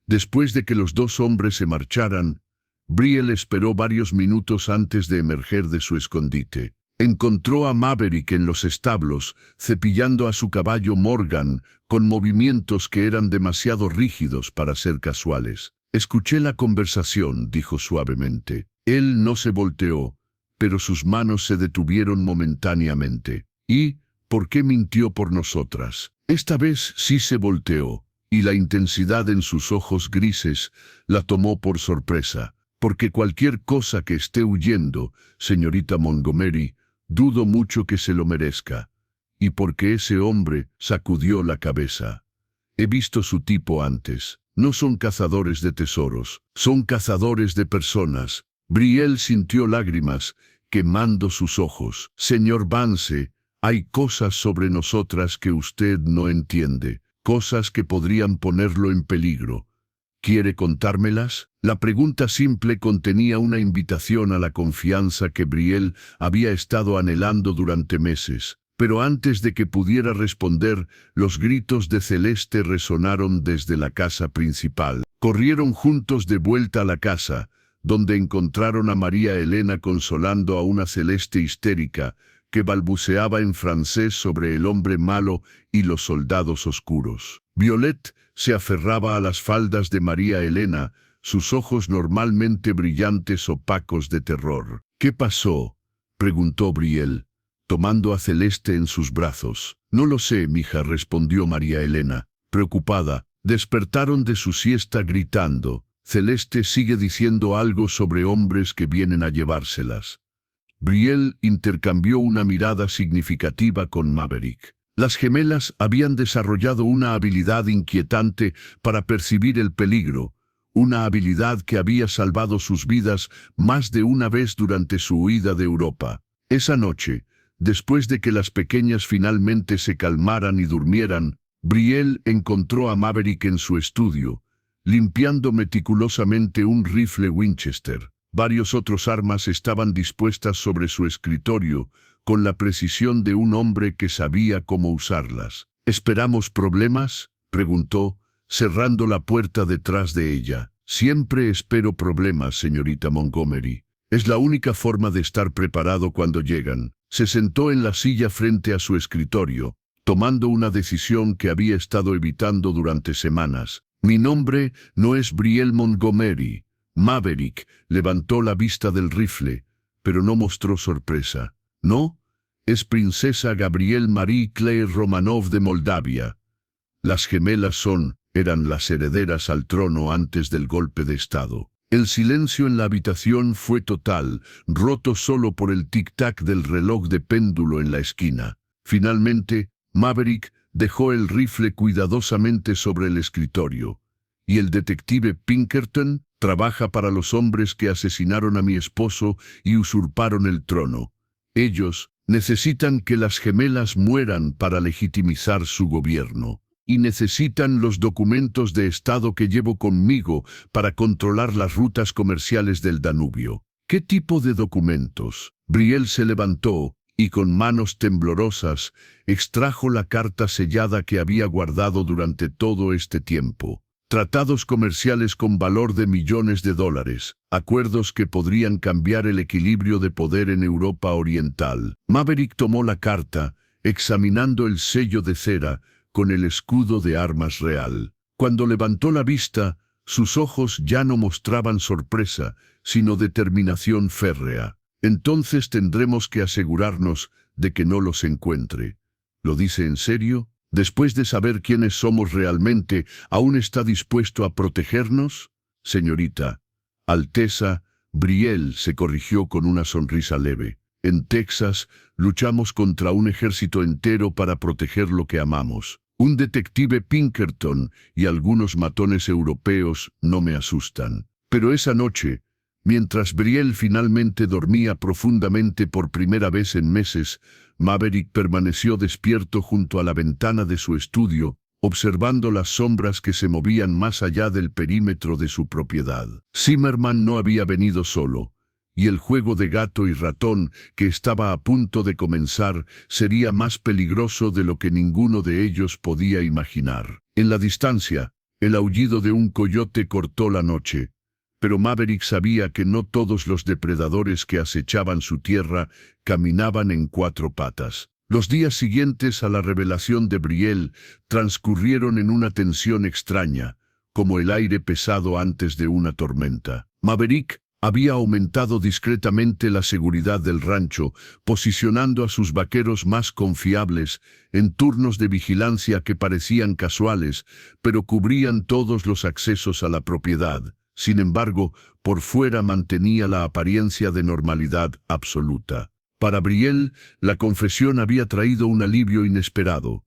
Después de que los dos hombres se marcharan, Brielle esperó varios minutos antes de emerger de su escondite. Encontró a Maverick en los establos, cepillando a su caballo Morgan, con movimientos que eran demasiado rígidos para ser casuales. «Escuché la conversación», dijo suavemente. Él no se volteó, pero sus manos se detuvieron momentáneamente. «¿Y por qué mintió por nosotras?» Esta vez sí se volteó, y la intensidad en sus ojos grises la tomó por sorpresa. «Porque cualquier cosa que esté huyendo, señorita Montgomery, dudo mucho que se lo merezca. Y porque ese hombre sacudió la cabeza. He visto su tipo antes. No son cazadores de tesoros, son cazadores de personas». Brielle sintió lágrimas quemando sus ojos. «Señor Vance, hay cosas sobre nosotras que usted no entiende, cosas que podrían ponerlo en peligro. ¿Quiere contármelas?» La pregunta simple contenía una invitación a la confianza que Brielle había estado anhelando durante meses. Pero antes de que pudiera responder, los gritos de Celeste resonaron desde la casa principal. Corrieron juntos de vuelta a la casa, donde encontraron a María Elena consolando a una Celeste histérica que balbuceaba en francés sobre el hombre malo y los soldados oscuros. Violet se aferraba a las faldas de María Elena, sus ojos normalmente brillantes opacos de terror. «¿Qué pasó?», preguntó Brielle, tomando a Celeste en sus brazos. «No lo sé, mija», respondió María Elena, preocupada. Despertaron de su siesta gritando. «Celeste sigue diciendo algo sobre hombres que vienen a llevárselas». Brielle intercambió una mirada significativa con Maverick. Las gemelas habían desarrollado una habilidad inquietante para percibir el peligro, una habilidad que había salvado sus vidas más de una vez durante su huida de Europa. Esa noche, después de que las pequeñas finalmente se calmaran y durmieran, Brielle encontró a Maverick en su estudio, limpiando meticulosamente un rifle Winchester. Varios otros armas estaban dispuestas sobre su escritorio, con la precisión de un hombre que sabía cómo usarlas. «¿Esperamos problemas?», preguntó, cerrando la puerta detrás de ella. «Siempre espero problemas, señorita Montgomery. Es la única forma de estar preparado cuando llegan». Se sentó en la silla frente a su escritorio, tomando una decisión que había estado evitando durante semanas. «Mi nombre no es Brielle Montgomery». Maverick levantó la vista del rifle, pero no mostró sorpresa. «¿No? Es princesa Gabrielle Marie Claire Romanov de Moldavia. Las gemelas eran las herederas al trono antes del golpe de estado». El silencio en la habitación fue total, roto solo por el tic-tac del reloj de péndulo en la esquina. Finalmente, Maverick dejó el rifle cuidadosamente sobre el escritorio. «¿Y el detective Pinkerton? Trabaja para los hombres que asesinaron a mi esposo y usurparon el trono. Ellos necesitan que las gemelas mueran para legitimizar su gobierno. Y necesitan los documentos de Estado que llevo conmigo para controlar las rutas comerciales del Danubio». «¿Qué tipo de documentos?». Brielle se levantó y con manos temblorosas extrajo la carta sellada que había guardado durante todo este tiempo. Tratados comerciales con valor de millones de dólares, acuerdos que podrían cambiar el equilibrio de poder en Europa Oriental. Maverick tomó la carta, examinando el sello de cera con el escudo de armas real. Cuando levantó la vista, sus ojos ya no mostraban sorpresa, sino determinación férrea. Entonces tendremos que asegurarnos de que no los encuentre. ¿Lo dice en serio? Después de saber quiénes somos realmente, ¿aún está dispuesto a protegernos? Señorita Alteza, Brielle se corrigió con una sonrisa leve. En Texas, luchamos contra un ejército entero para proteger lo que amamos. Un detective Pinkerton y algunos matones europeos no me asustan. Pero esa noche, mientras Brielle finalmente dormía profundamente por primera vez en meses, Maverick permaneció despierto junto a la ventana de su estudio, observando las sombras que se movían más allá del perímetro de su propiedad. Zimmerman no había venido solo, y el juego de gato y ratón que estaba a punto de comenzar sería más peligroso de lo que ninguno de ellos podía imaginar. En la distancia, el aullido de un coyote cortó la noche, pero Maverick sabía que no todos los depredadores que acechaban su tierra caminaban en cuatro patas. Los días siguientes a la revelación de Brielle transcurrieron en una tensión extraña, como el aire pesado antes de una tormenta. Maverick había aumentado discretamente la seguridad del rancho, posicionando a sus vaqueros más confiables en turnos de vigilancia que parecían casuales, pero cubrían todos los accesos a la propiedad. Sin embargo, por fuera mantenía la apariencia de normalidad absoluta. Para Brielle, la confesión había traído un alivio inesperado.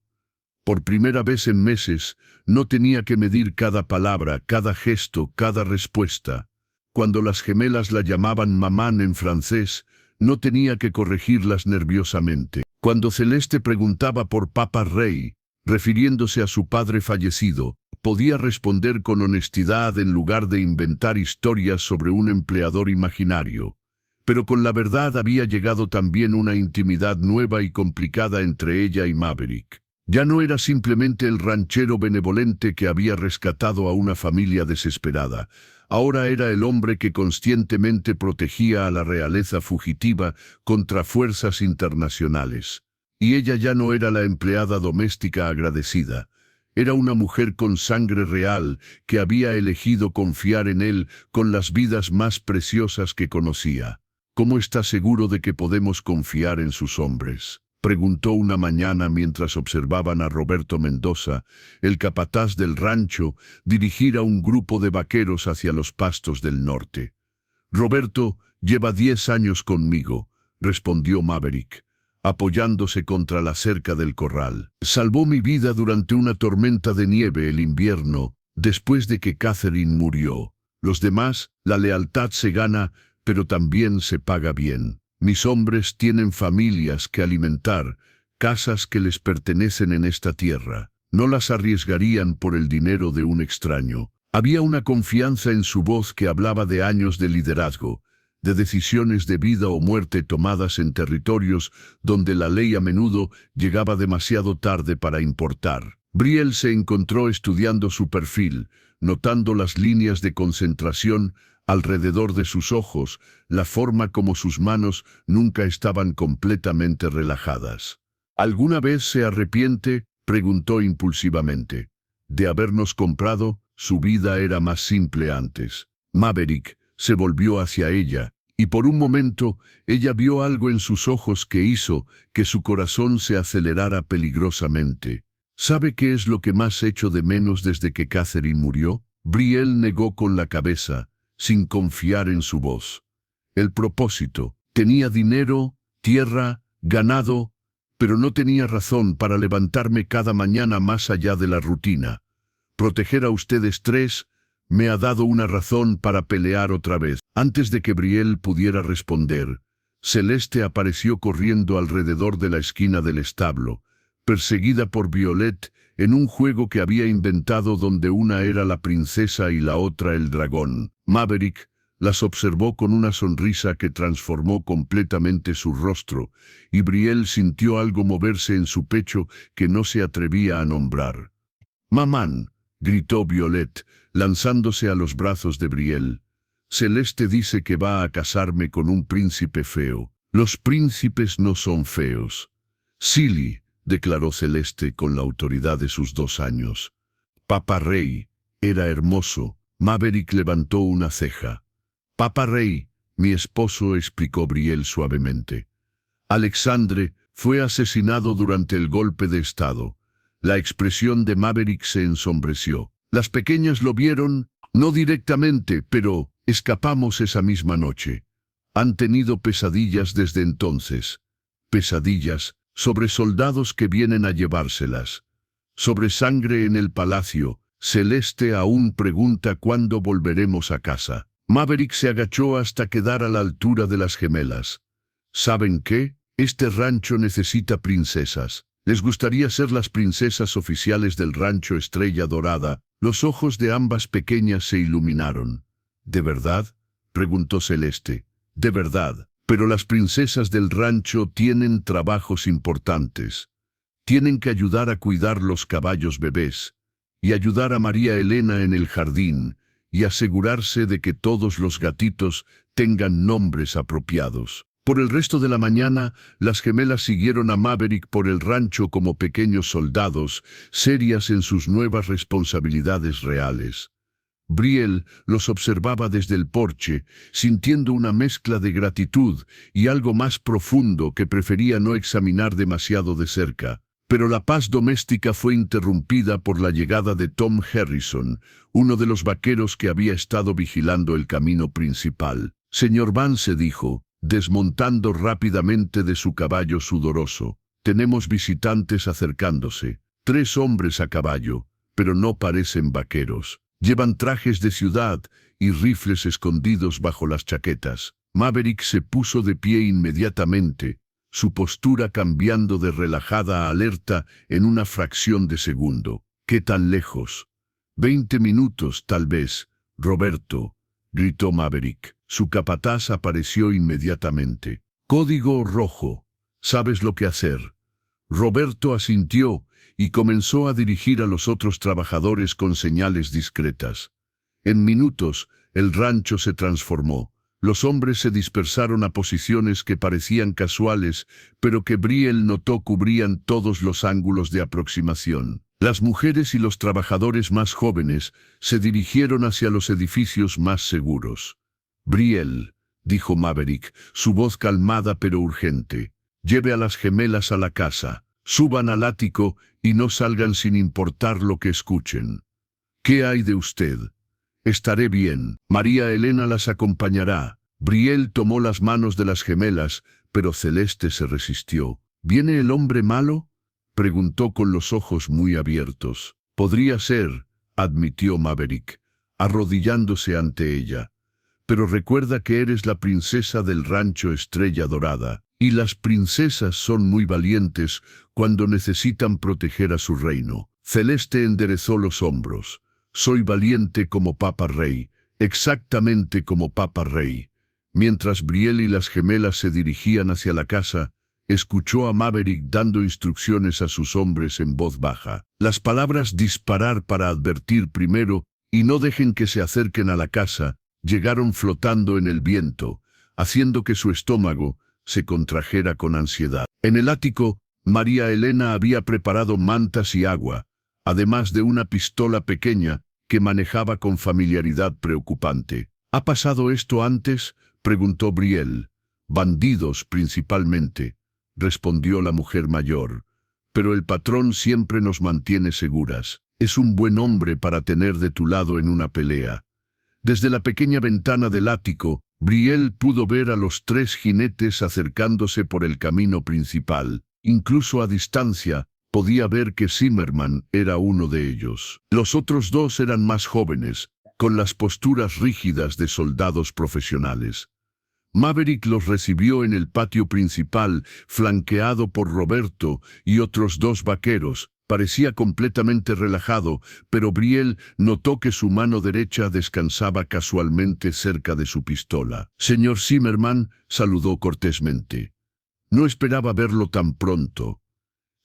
Por primera vez en meses, no tenía que medir cada palabra, cada gesto, cada respuesta. Cuando las gemelas la llamaban mamán en francés, no tenía que corregirlas nerviosamente. Cuando Celeste preguntaba por Papa Rey, refiriéndose a su padre fallecido, podía responder con honestidad en lugar de inventar historias sobre un empleador imaginario. Pero con la verdad había llegado también una intimidad nueva y complicada entre ella y Maverick. Ya no era simplemente el ranchero benevolente que había rescatado a una familia desesperada. Ahora era el hombre que conscientemente protegía a la realeza fugitiva contra fuerzas internacionales. Y ella ya no era la empleada doméstica agradecida. Era una mujer con sangre real que había elegido confiar en él con las vidas más preciosas que conocía. ¿Cómo está seguro de que podemos confiar en sus hombres?, preguntó una mañana mientras observaban a Roberto Mendoza, el capataz del rancho, dirigir a un grupo de vaqueros hacia los pastos del norte. Roberto lleva 10 años conmigo, respondió Maverick, apoyándose contra la cerca del corral. Salvó mi vida durante una tormenta de nieve el invierno, después de que Catherine murió. Los demás, la lealtad se gana, pero también se paga bien. Mis hombres tienen familias que alimentar, casas que les pertenecen en esta tierra. No las arriesgarían por el dinero de un extraño. Había una confianza en su voz que hablaba de años de liderazgo, de decisiones de vida o muerte tomadas en territorios donde la ley a menudo llegaba demasiado tarde para importar. Brielle se encontró estudiando su perfil, notando las líneas de concentración alrededor de sus ojos, la forma como sus manos nunca estaban completamente relajadas. ¿Alguna vez se arrepiente?, preguntó impulsivamente. De habernos comprado, su vida era más simple antes. Maverick se volvió hacia ella, y por un momento ella vio algo en sus ojos que hizo que su corazón se acelerara peligrosamente. ¿Sabe qué es lo que más echo de menos desde que Catherine murió? Brielle negó con la cabeza, sin confiar en su voz. El propósito. Tenía dinero, tierra, ganado, pero no tenía razón para levantarme cada mañana más allá de la rutina. Proteger a ustedes tres me ha dado una razón para pelear otra vez. Antes de que Brielle pudiera responder, Celeste apareció corriendo alrededor de la esquina del establo, perseguida por Violet en un juego que había inventado donde una era la princesa y la otra el dragón. Maverick Las observó con una sonrisa que transformó completamente su rostro, y Brielle sintió algo moverse en su pecho que no se atrevía a nombrar. «Mamán», gritó Violet, lanzándose a los brazos de Brielle. «Celeste dice que va a casarme con un príncipe feo. Los príncipes no son feos». «Silly», declaró Celeste con la autoridad de sus 2 años. «Papa Rey, era hermoso». Maverick levantó una ceja. «Papa Rey, mi esposo», explicó Brielle suavemente. «Alexandre fue asesinado durante el golpe de Estado». La expresión de Maverick se ensombreció. «Las pequeñas lo vieron, no directamente, pero escapamos esa misma noche. Han tenido pesadillas desde entonces. Pesadillas sobre soldados que vienen a llevárselas. Sobre sangre en el palacio. Celeste aún pregunta cuándo volveremos a casa». Maverick se agachó hasta quedar a la altura de las gemelas. «¿Saben qué? Este rancho necesita princesas. ¿Les gustaría ser las princesas oficiales del rancho Estrella Dorada?» Los ojos de ambas pequeñas se iluminaron. «¿De verdad?», preguntó Celeste. «De verdad. Pero las princesas del rancho tienen trabajos importantes. Tienen que ayudar a cuidar los caballos bebés, y ayudar a María Elena en el jardín, y asegurarse de que todos los gatitos tengan nombres apropiados». Por el resto de la mañana, las gemelas siguieron a Maverick por el rancho como pequeños soldados, serias en sus nuevas responsabilidades reales. Brielle los observaba desde el porche, sintiendo una mezcla de gratitud y algo más profundo que prefería no examinar demasiado de cerca. Pero la paz doméstica fue interrumpida por la llegada de Tom Harrison, uno de los vaqueros que había estado vigilando el camino principal. «Señor Vance», dijo, desmontando rápidamente de su caballo sudoroso, «tenemos visitantes acercándose. 3 hombres a caballo, pero no parecen vaqueros. Llevan trajes de ciudad y rifles escondidos bajo las chaquetas». Maverick se puso de pie inmediatamente, su postura cambiando de relajada a alerta en una fracción de segundo. «¿Qué tan lejos?» 20 minutos, tal vez, Roberto», gritó Maverick. Su capataz apareció inmediatamente. «Código rojo. ¿Sabes lo que hacer?». Roberto asintió y comenzó a dirigir a los otros trabajadores con señales discretas. En minutos, el rancho se transformó. Los hombres se dispersaron a posiciones que parecían casuales, pero que Brielle notó cubrían todos los ángulos de aproximación. Las mujeres y los trabajadores más jóvenes se dirigieron hacia los edificios más seguros. «Brielle», dijo Maverick, su voz calmada pero urgente, «lleve a las gemelas a la casa. Suban al ático y no salgan sin importar lo que escuchen». «¿Qué hay de usted?». «Estaré bien. María Elena las acompañará». Brielle tomó las manos de las gemelas, pero Celeste se resistió. «¿Viene el hombre malo?», preguntó con los ojos muy abiertos. «Podría ser», admitió Maverick, arrodillándose ante ella. «Pero recuerda que eres la princesa del rancho Estrella Dorada, y las princesas son muy valientes cuando necesitan proteger a su reino». Celeste enderezó los hombros. «Soy valiente como Papa Rey, exactamente como Papa Rey». Mientras Brielle y las gemelas se dirigían hacia la casa, escuchó a Maverick dando instrucciones a sus hombres en voz baja. Las palabras «disparar para advertir primero» y «no dejen que se acerquen a la casa» llegaron flotando en el viento, haciendo que su estómago se contrajera con ansiedad. En el ático, María Elena había preparado mantas y agua, además de una pistola pequeña que manejaba con familiaridad preocupante. «¿Ha pasado esto antes?», preguntó Brielle. «Bandidos, principalmente», respondió la mujer mayor. «Pero el patrón siempre nos mantiene seguras. Es un buen hombre para tener de tu lado en una pelea». Desde la pequeña ventana del ático, Brielle pudo ver a los 3 jinetes acercándose por el camino principal. Incluso a distancia, podía ver que Zimmerman era uno de ellos. Los otros 2 eran más jóvenes, con las posturas rígidas de soldados profesionales. Maverick los recibió en el patio principal, flanqueado por Roberto y otros 2 vaqueros, Parecía completamente relajado, pero Brielle notó que su mano derecha descansaba casualmente cerca de su pistola. «Señor Zimmerman», saludó cortésmente. «No esperaba verlo tan pronto».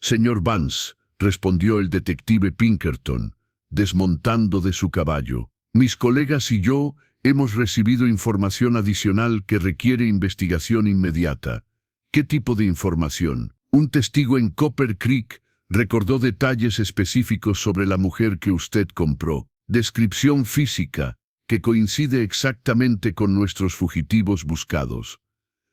«Señor Vance», respondió el detective Pinkerton, desmontando de su caballo. «Mis colegas y yo hemos recibido información adicional que requiere investigación inmediata». «¿Qué tipo de información?» «Un testigo en Copper Creek recordó detalles específicos sobre la mujer que usted compró. Descripción física, que coincide exactamente con nuestros fugitivos buscados».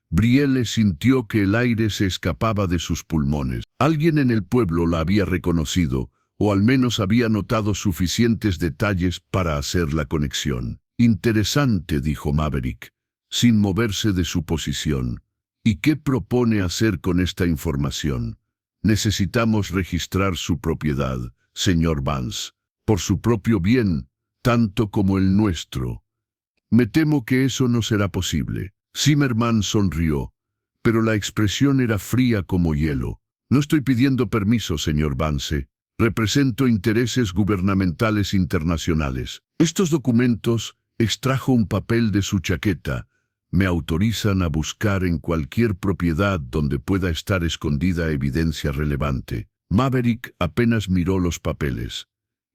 Brielle sintió que el aire se escapaba de sus pulmones. Alguien en el pueblo la había reconocido, o al menos había notado suficientes detalles para hacer la conexión. «Interesante», dijo Maverick, sin moverse de su posición. «¿Y qué propone hacer con esta información?» «Necesitamos registrar su propiedad, señor Vance, por su propio bien, tanto como el nuestro». «Me temo que eso no será posible». Zimmerman sonrió, pero la expresión era fría como hielo. «No estoy pidiendo permiso, señor Vance. Represento intereses gubernamentales internacionales. Estos documentos», extrajo un papel de su chaqueta, «me autorizan a buscar en cualquier propiedad donde pueda estar escondida evidencia relevante». Maverick apenas miró los papeles.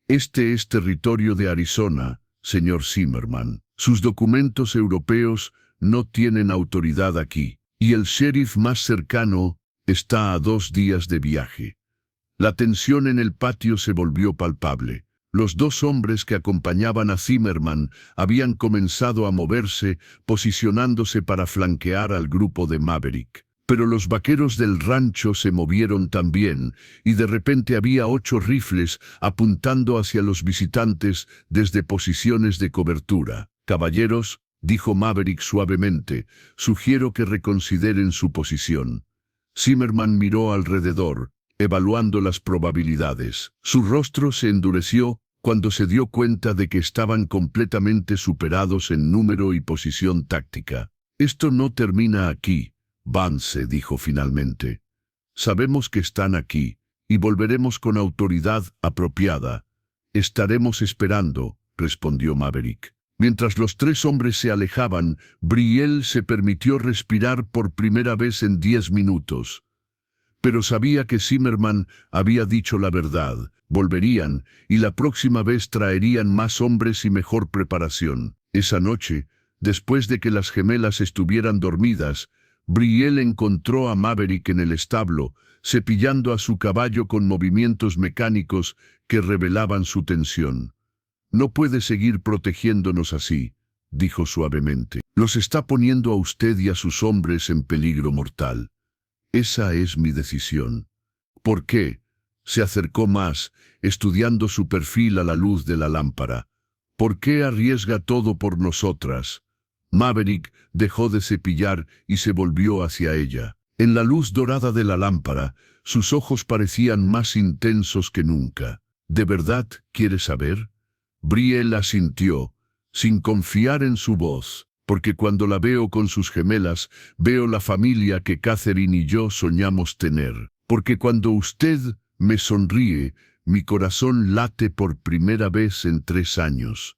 «Este es territorio de Arizona, señor Zimmerman. Sus documentos europeos no tienen autoridad aquí, y el sheriff más cercano está a 2 días de viaje». La tensión en el patio se volvió palpable. Los 2 hombres que acompañaban a Zimmerman habían comenzado a moverse, posicionándose para flanquear al grupo de Maverick. Pero los vaqueros del rancho se movieron también, y de repente había 8 rifles apuntando hacia los visitantes desde posiciones de cobertura. «Caballeros», dijo Maverick suavemente, «sugiero que reconsideren su posición». Zimmerman miró alrededor, evaluando las probabilidades. Su rostro se endureció cuando se dio cuenta de que estaban completamente superados en número y posición táctica. «Esto no termina aquí», Vance dijo finalmente. «Sabemos que están aquí, y volveremos con autoridad apropiada». «Estaremos esperando», respondió Maverick. Mientras los 3 hombres se alejaban, Brielle se permitió respirar por primera vez en 10 minutos. Pero sabía que Zimmerman había dicho la verdad. Volverían, y la próxima vez traerían más hombres y mejor preparación. Esa noche, después de que las gemelas estuvieran dormidas, Brielle encontró a Maverick en el establo, cepillando a su caballo con movimientos mecánicos que revelaban su tensión. «No puede seguir protegiéndonos así», dijo suavemente. «Los está poniendo a usted y a sus hombres en peligro mortal. Esa es mi decisión». «¿Por qué?», se acercó más, estudiando su perfil a la luz de la lámpara. «¿Por qué arriesga todo por nosotras?». Maverick dejó de cepillar y se volvió hacia ella. En la luz dorada de la lámpara, sus ojos parecían más intensos que nunca. «¿De verdad quieres saber?». Brielle asintió, sin confiar en su voz. «Porque cuando la veo con sus gemelas, veo la familia que Catherine y yo soñamos tener. Porque cuando usted me sonríe, mi corazón late por primera vez en 3 años».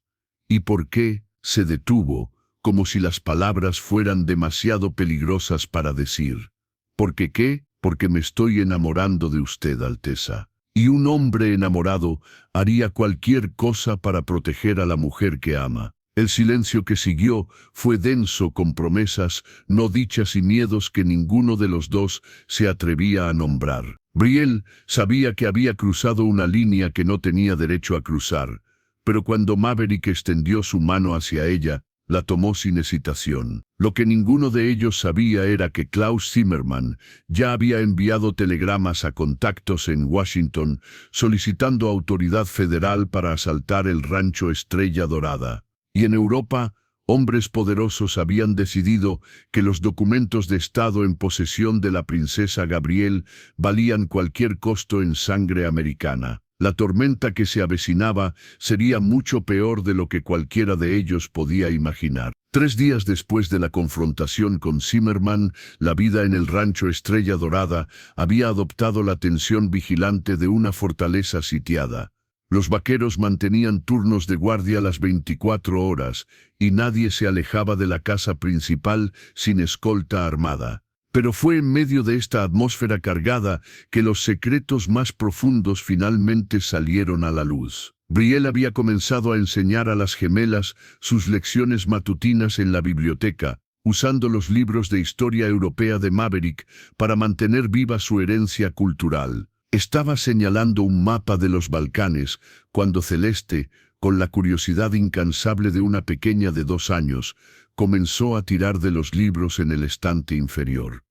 «¿Y por qué?», se detuvo, como si las palabras fueran demasiado peligrosas para decir. «¿Por qué qué?». «Porque me estoy enamorando de usted, Alteza. Y un hombre enamorado haría cualquier cosa para proteger a la mujer que ama». El silencio que siguió fue denso con promesas, no dichas y miedos que ninguno de los 2 se atrevía a nombrar. Brielle sabía que había cruzado una línea que no tenía derecho a cruzar, pero cuando Maverick extendió su mano hacia ella, la tomó sin hesitación. Lo que ninguno de ellos sabía era que Klaus Zimmerman ya había enviado telegramas a contactos en Washington solicitando autoridad federal para asaltar el rancho Estrella Dorada. Y en Europa, hombres poderosos habían decidido que los documentos de Estado en posesión de la princesa Gabrielle valían cualquier costo en sangre americana. La tormenta que se avecinaba sería mucho peor de lo que cualquiera de ellos podía imaginar. 3 días después de la confrontación con Zimmerman, la vida en el rancho Estrella Dorada había adoptado la tensión vigilante de una fortaleza sitiada. Los vaqueros mantenían turnos de guardia las 24 horas, y nadie se alejaba de la casa principal sin escolta armada. Pero fue en medio de esta atmósfera cargada que los secretos más profundos finalmente salieron a la luz. Brielle había comenzado a enseñar a las gemelas sus lecciones matutinas en la biblioteca, usando los libros de historia europea de Maverick para mantener viva su herencia cultural. Estaba señalando un mapa de los Balcanes cuando Celeste, con la curiosidad incansable de una pequeña de 2 años, comenzó a tirar de los libros en el estante inferior.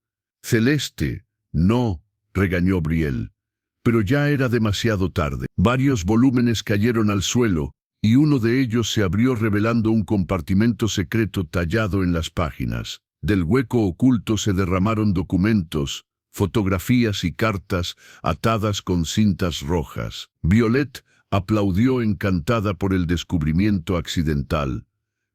«Celeste, no», regañó Brielle. Pero ya era demasiado tarde. Varios volúmenes cayeron al suelo, y uno de ellos se abrió revelando un compartimento secreto tallado en las páginas. Del hueco oculto se derramaron documentos, fotografías y cartas atadas con cintas rojas. Violet aplaudió encantada por el descubrimiento accidental,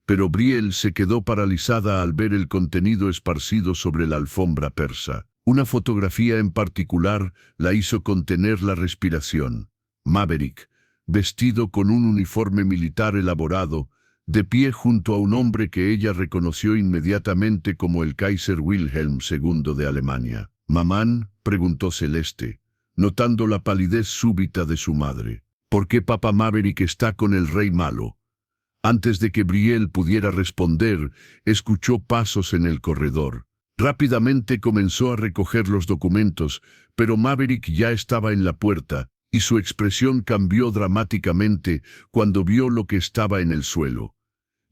pero Brielle se quedó paralizada al ver el contenido esparcido sobre la alfombra persa. Una fotografía en particular la hizo contener la respiración. Maverick, vestido con un uniforme militar elaborado, de pie junto a un hombre que ella reconoció inmediatamente como el Kaiser Wilhelm II de Alemania. «Mamán», preguntó Celeste, notando la palidez súbita de su madre. «¿Por qué Papá Maverick está con el rey malo?» Antes de que Brielle pudiera responder, escuchó pasos en el corredor. Rápidamente comenzó a recoger los documentos, pero Maverick ya estaba en la puerta, y su expresión cambió dramáticamente cuando vio lo que estaba en el suelo.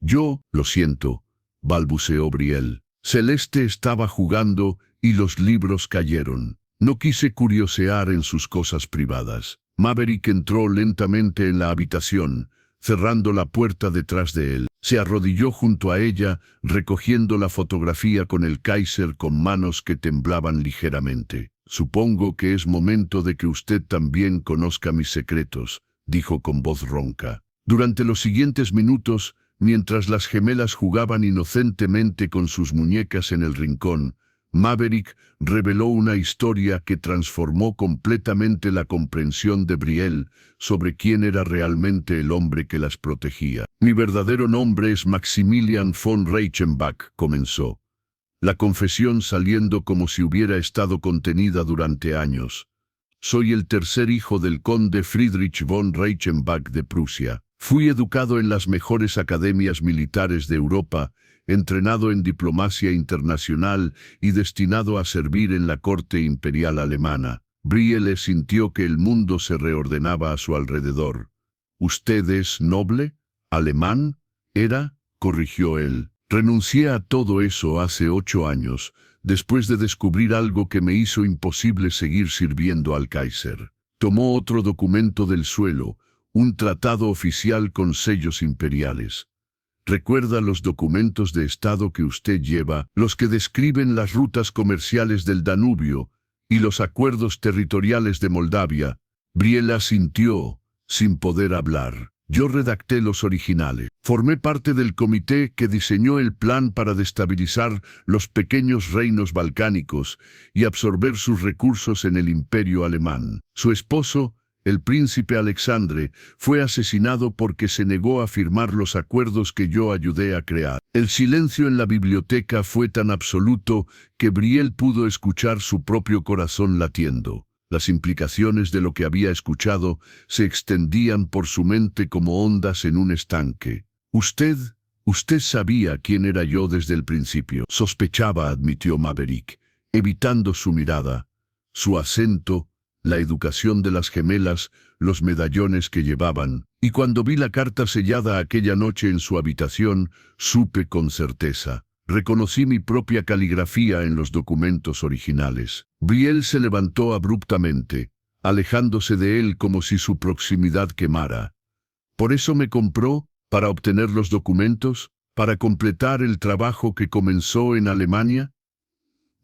«Yo, lo siento», balbuceó Brielle. Celeste estaba jugando y los libros cayeron. No quise curiosear en sus cosas privadas. Maverick entró lentamente en la habitación, cerrando la puerta detrás de él. Se arrodilló junto a ella, recogiendo la fotografía con el Kaiser con manos que temblaban ligeramente. «Supongo que es momento de que usted también conozca mis secretos», dijo con voz ronca. Durante los siguientes minutos, mientras las gemelas jugaban inocentemente con sus muñecas en el rincón, Maverick reveló una historia que transformó completamente la comprensión de Brielle sobre quién era realmente el hombre que las protegía. «Mi verdadero nombre es Maximilian von Reichenbach», comenzó, la confesión saliendo como si hubiera estado contenida durante años. «Soy el tercer hijo del conde Friedrich von Reichenbach de Prusia. Fui educado en las mejores academias militares de Europa, entrenado en diplomacia internacional y destinado a servir en la corte imperial alemana». Brielle sintió que el mundo se reordenaba a su alrededor. «¿Usted es noble? ¿Alemán? ¿Era?», corrigió él. «Renuncié a todo eso hace 8 años, después de descubrir algo que me hizo imposible seguir sirviendo al Kaiser». Tomó otro documento del suelo, un tratado oficial con sellos imperiales. «¿Recuerda los documentos de Estado que usted lleva, los que describen las rutas comerciales del Danubio y los acuerdos territoriales de Moldavia?» Brielle asintió, sin poder hablar. «Yo redacté los originales. Formé parte del comité que diseñó el plan para destabilizar los pequeños reinos balcánicos y absorber sus recursos en el imperio alemán. Su esposo, el príncipe Alexandre, fue asesinado porque se negó a firmar los acuerdos que yo ayudé a crear». El silencio en la biblioteca fue tan absoluto que Brielle pudo escuchar su propio corazón latiendo. Las implicaciones de lo que había escuchado se extendían por su mente como ondas en un estanque. Usted sabía quién era yo desde el principio». «Sospechaba», admitió Maverick, evitando su mirada. Su acento, la educación de las gemelas, los medallones que llevaban, y cuando vi la carta sellada aquella noche en su habitación, supe con certeza. Reconocí mi propia caligrafía en los documentos originales. Brielle se levantó abruptamente, alejándose de él como si su proximidad quemara. «¿Por eso me compró? ¿Para obtener los documentos? ¿Para completar el trabajo que comenzó en Alemania?»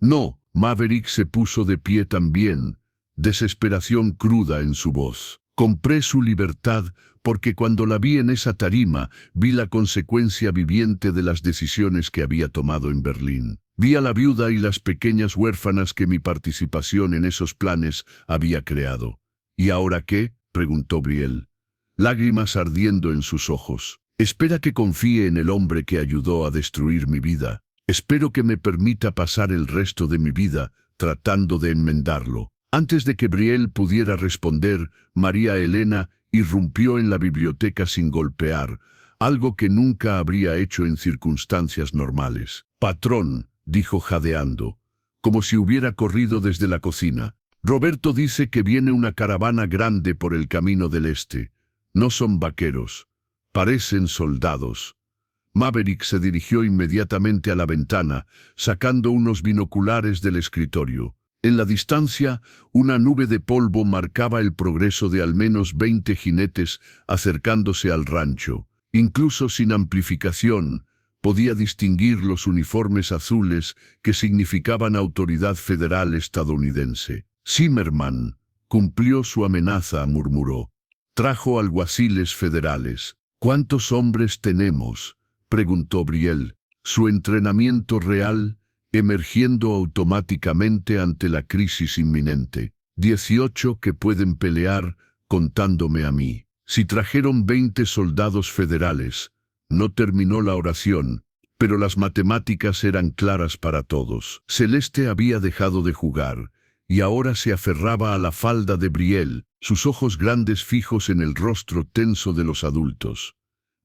«No». Maverick se puso de pie también, desesperación cruda en su voz. Compré su libertad porque cuando la vi en esa tarima, vi la consecuencia viviente de las decisiones que había tomado en Berlín. Vi a la viuda y las pequeñas huérfanas que mi participación en esos planes había creado. ¿Y ahora qué?, preguntó Brielle, lágrimas ardiendo en sus ojos. Espera que confíe en el hombre que ayudó a destruir mi vida. Espero que me permita pasar el resto de mi vida tratando de enmendarlo. Antes de que Brielle pudiera responder, María Elena irrumpió en la biblioteca sin golpear, algo que nunca habría hecho en circunstancias normales. «Patrón», dijo jadeando, como si hubiera corrido desde la cocina. «Roberto dice que viene una caravana grande por el camino del este. No son vaqueros. Parecen soldados». Maverick se dirigió inmediatamente a la ventana, sacando unos binoculares del escritorio. En la distancia, una nube de polvo marcaba el progreso de al menos 20 jinetes acercándose al rancho. Incluso sin amplificación, podía distinguir los uniformes azules que significaban autoridad federal estadounidense. «Zimmerman cumplió su amenaza», murmuró. «Trajo alguaciles federales». «¿Cuántos hombres tenemos?», preguntó Brielle. Su entrenamiento real emergiendo automáticamente ante la crisis inminente. 18 que pueden pelear, contándome a mí. Si trajeron 20 soldados federales. No terminó la oración, pero las matemáticas eran claras para todos. Celeste había dejado de jugar, y ahora se aferraba a la falda de Brielle, sus ojos grandes fijos en el rostro tenso de los adultos.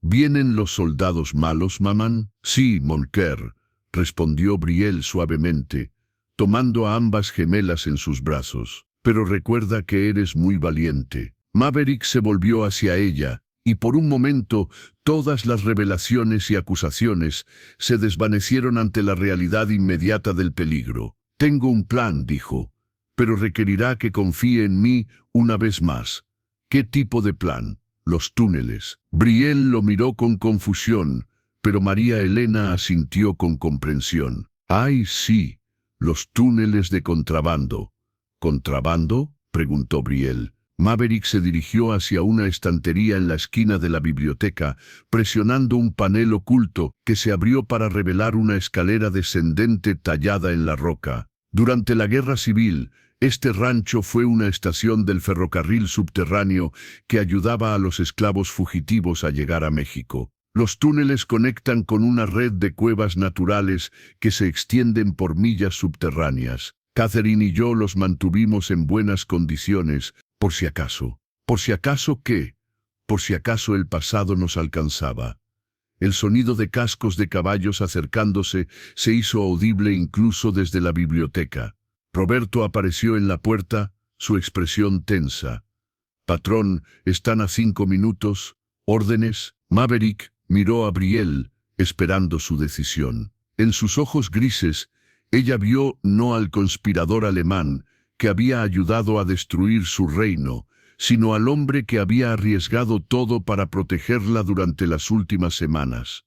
«¿Vienen los soldados malos, mamán?» «Sí, Moncler», respondió Brielle suavemente, tomando a ambas gemelas en sus brazos. «Pero recuerda que eres muy valiente». Maverick se volvió hacia ella, y por un momento todas las revelaciones y acusaciones se desvanecieron ante la realidad inmediata del peligro. «Tengo un plan», dijo, «pero requerirá que confíe en mí una vez más». «¿Qué tipo de plan?» «Los túneles». Brielle lo miró con confusión, pero María Elena asintió con comprensión. «Ay, sí, los túneles de contrabando». «¿Contrabando?», preguntó Brielle. Maverick se dirigió hacia una estantería en la esquina de la biblioteca, presionando un panel oculto que se abrió para revelar una escalera descendente tallada en la roca. Durante la Guerra Civil, este rancho fue una estación del ferrocarril subterráneo que ayudaba a los esclavos fugitivos a llegar a México. Los túneles conectan con una red de cuevas naturales que se extienden por millas subterráneas. Catherine y yo los mantuvimos en buenas condiciones, por si acaso. ¿Por si acaso qué? Por si acaso el pasado nos alcanzaba. El sonido de cascos de caballos acercándose se hizo audible incluso desde la biblioteca. Roberto apareció en la puerta, su expresión tensa. «Patrón, están a 5 minutos. ¿Órdenes?» Maverick miró a Brielle, esperando su decisión. En sus ojos grises, ella vio no al conspirador alemán que había ayudado a destruir su reino, sino al hombre que había arriesgado todo para protegerla durante las últimas semanas.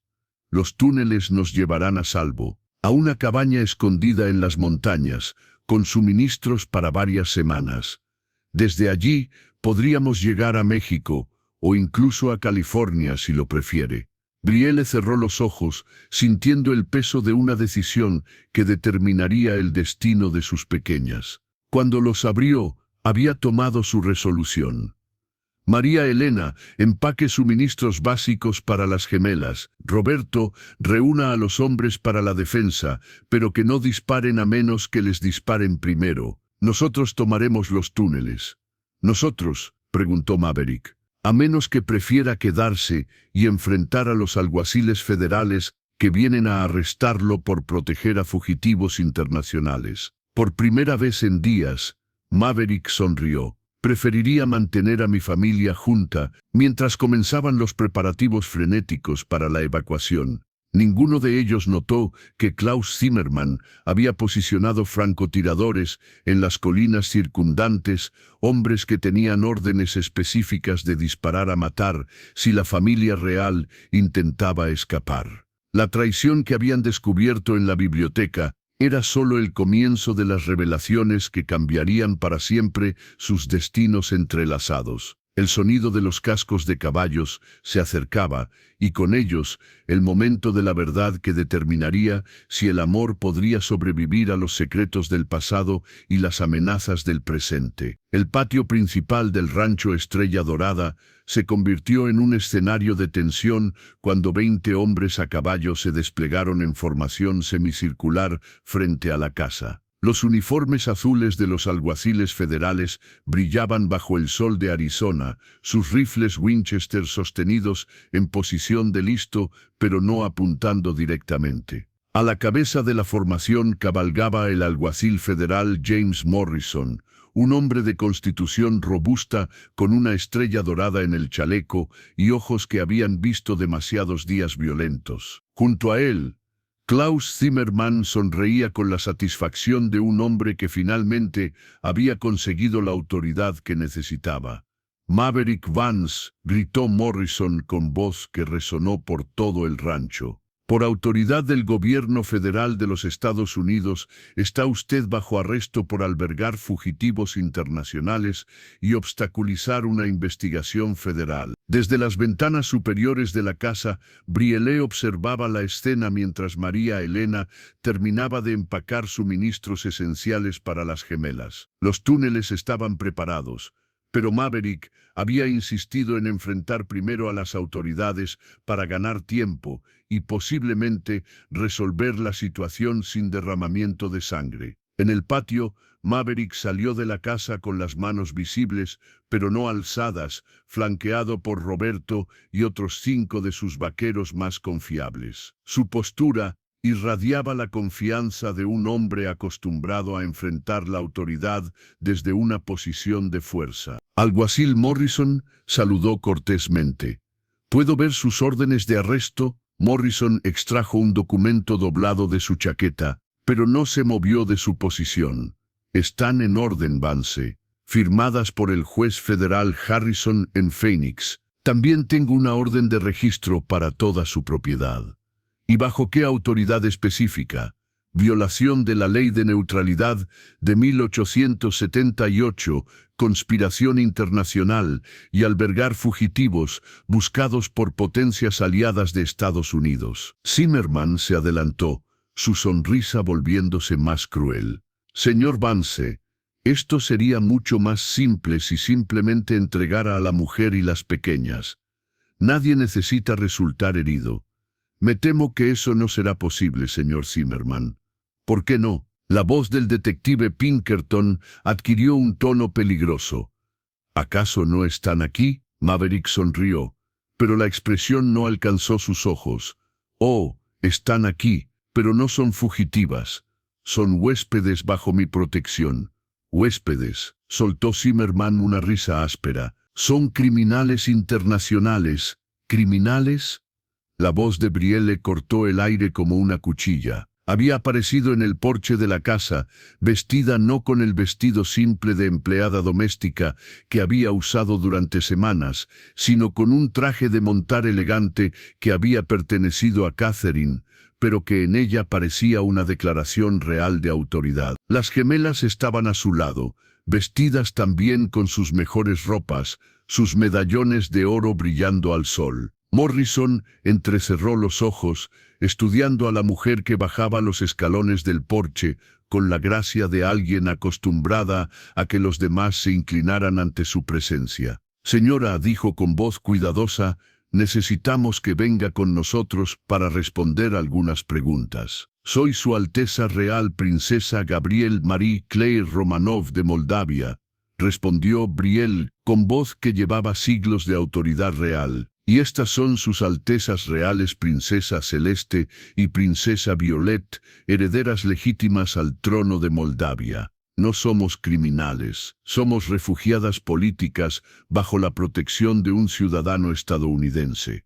«Los túneles nos llevarán a salvo, a una cabaña escondida en las montañas, con suministros para varias semanas. Desde allí podríamos llegar a México, o incluso a California si lo prefiere». Brielle cerró los ojos, sintiendo el peso de una decisión que determinaría el destino de sus pequeñas. Cuando los abrió, había tomado su resolución. «María Elena, empaque suministros básicos para las gemelas. Roberto, reúna a los hombres para la defensa, pero que no disparen a menos que les disparen primero. Nosotros tomaremos los túneles». «¿Nosotros?», preguntó Maverick. «A menos que prefiera quedarse y enfrentar a los alguaciles federales que vienen a arrestarlo por proteger a fugitivos internacionales». Por primera vez en días, Maverick sonrió. «Preferiría mantener a mi familia junta mientras comenzaban los preparativos frenéticos para la evacuación». Ninguno de ellos notó que Klaus Zimmerman había posicionado francotiradores en las colinas circundantes, hombres que tenían órdenes específicas de disparar a matar si la familia real intentaba escapar. La traición que habían descubierto en la biblioteca era solo el comienzo de las revelaciones que cambiarían para siempre sus destinos entrelazados. El sonido de los cascos de caballos se acercaba, y con ellos el momento de la verdad que determinaría si el amor podría sobrevivir a los secretos del pasado y las amenazas del presente. El patio principal del rancho Estrella Dorada se convirtió en un escenario de tensión cuando 20 hombres a caballo se desplegaron en formación semicircular frente a la casa. Los uniformes azules de los alguaciles federales brillaban bajo el sol de Arizona, sus rifles Winchester sostenidos en posición de listo, pero no apuntando directamente. A la cabeza de la formación cabalgaba el alguacil federal James Morrison, un hombre de constitución robusta con una estrella dorada en el chaleco y ojos que habían visto demasiados días violentos. Junto a él, Klaus Zimmermann sonreía con la satisfacción de un hombre que finalmente había conseguido la autoridad que necesitaba. «Maverick Vance», gritó Morrison con voz que resonó por todo el rancho. «Por autoridad del gobierno federal de los Estados Unidos, está usted bajo arresto por albergar fugitivos internacionales y obstaculizar una investigación federal». Desde las ventanas superiores de la casa, Brielle observaba la escena mientras María Elena terminaba de empacar suministros esenciales para las gemelas. Los túneles estaban preparados, pero Maverick había insistido en enfrentar primero a las autoridades para ganar tiempo y posiblemente resolver la situación sin derramamiento de sangre. En el patio, Maverick salió de la casa con las manos visibles, pero no alzadas, flanqueado por Roberto y otros 5 de sus vaqueros más confiables. Su postura irradiaba la confianza de un hombre acostumbrado a enfrentar la autoridad desde una posición de fuerza. Alguacil Morrison saludó cortésmente. «¿Puedo ver sus órdenes de arresto?» Morrison extrajo un documento doblado de su chaqueta, pero no se movió de su posición. «Están en orden, Vance, firmadas por el juez federal Harrison en Phoenix. También tengo una orden de registro para toda su propiedad». ¿Y bajo qué autoridad específica? Violación de la ley de neutralidad de 1878, conspiración internacional y albergar fugitivos buscados por potencias aliadas de Estados Unidos. Zimmermann se adelantó, su sonrisa volviéndose más cruel. «Señor Vance, esto sería mucho más simple si simplemente entregara a la mujer y las pequeñas. Nadie necesita resultar herido». «Me temo que eso no será posible, señor Zimmermann». «¿Por qué no?» La voz del detective Pinkerton adquirió un tono peligroso. «¿Acaso no están aquí?» Maverick sonrió, pero la expresión no alcanzó sus ojos. «Oh, están aquí, pero no son fugitivas. Son huéspedes bajo mi protección». «Huéspedes», soltó Zimmermann una risa áspera. «Son criminales internacionales». «¿Criminales?» La voz de Brielle cortó el aire como una cuchilla. Había aparecido en el porche de la casa, vestida no con el vestido simple de empleada doméstica que había usado durante semanas, sino con un traje de montar elegante que había pertenecido a Catherine, pero que en ella parecía una declaración real de autoridad. Las gemelas estaban a su lado, vestidas también con sus mejores ropas, sus medallones de oro brillando al sol. Morrison entrecerró los ojos, estudiando a la mujer que bajaba los escalones del porche con la gracia de alguien acostumbrada a que los demás se inclinaran ante su presencia. «Señora», dijo con voz cuidadosa, «necesitamos que venga con nosotros para responder algunas preguntas». «Soy Su Alteza Real Princesa Gabrielle Marie Claire Romanov de Moldavia», respondió Brielle con voz que llevaba siglos de autoridad real. «Y estas son sus altezas reales Princesa Celeste y Princesa Violet, herederas legítimas al trono de Moldavia. No somos criminales, somos refugiadas políticas bajo la protección de un ciudadano estadounidense».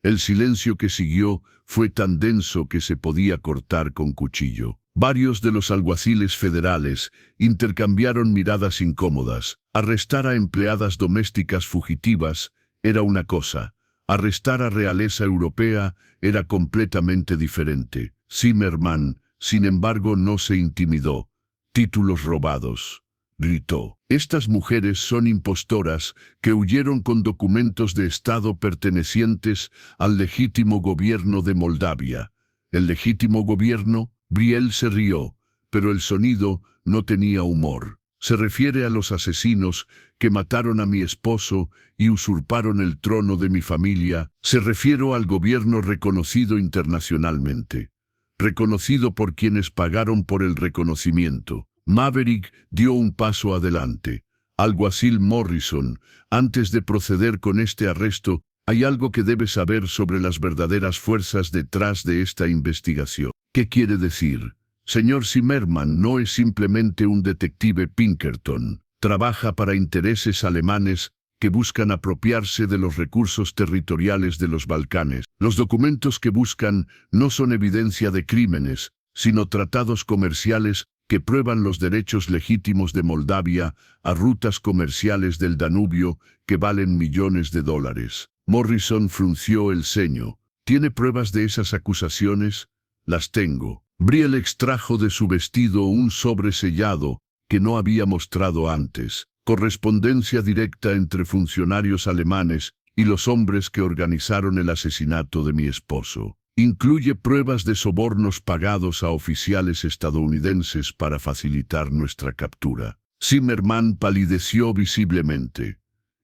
El silencio que siguió fue tan denso que se podía cortar con cuchillo. Varios de los alguaciles federales intercambiaron miradas incómodas. Arrestar a empleadas domésticas fugitivas era una cosa, arrestar a realeza europea era completamente diferente. Zimmermann, sin embargo, no se intimidó. «Títulos robados». gritó. Estas mujeres son impostoras que huyeron con documentos de Estado pertenecientes al legítimo gobierno de Moldavia. ¿El legítimo gobierno? Brielle se rió, pero el sonido no tenía humor. Se refiere a los asesinos que mataron a mi esposo y usurparon el trono de mi familia. Se refiere al gobierno reconocido internacionalmente, reconocido por quienes pagaron por el reconocimiento. Maverick dio un paso adelante. Alguacil Morrison, antes de proceder con este arresto, hay algo que debe saber sobre las verdaderas fuerzas detrás de esta investigación. ¿Qué quiere decir? Señor Zimmermann no es simplemente un detective Pinkerton. Trabaja para intereses alemanes que buscan apropiarse de los recursos territoriales de los Balcanes. Los documentos que buscan no son evidencia de crímenes, sino tratados comerciales que prueban los derechos legítimos de Moldavia a rutas comerciales del Danubio que valen millones de dólares. Morrison frunció el ceño. ¿Tiene pruebas de esas acusaciones? Las tengo. Brielle extrajo de su vestido un sobre sellado que no había mostrado antes. Correspondencia directa entre funcionarios alemanes y los hombres que organizaron el asesinato de mi esposo. Incluye pruebas de sobornos pagados a oficiales estadounidenses para facilitar nuestra captura. Zimmermann palideció visiblemente.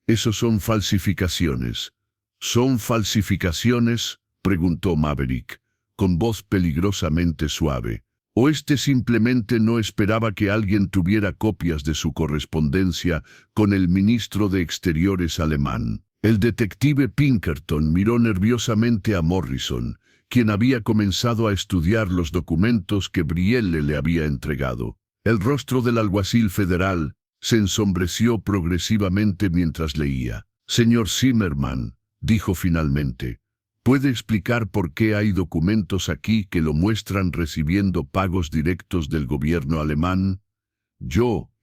«¿Esos son falsificaciones?» «¿Son falsificaciones?», preguntó Maverick, con voz peligrosamente suave. ¿O simplemente no esperaba que alguien tuviera copias de su correspondencia con el ministro de Exteriores alemán? El detective Pinkerton miró nerviosamente a Morrison, quien había comenzado a estudiar los documentos que Brielle le había entregado. El rostro del alguacil federal se ensombreció progresivamente mientras leía. «Señor Zimmermann», dijo finalmente, ¿puede explicar por qué hay documentos aquí que lo muestran recibiendo pagos directos del gobierno alemán?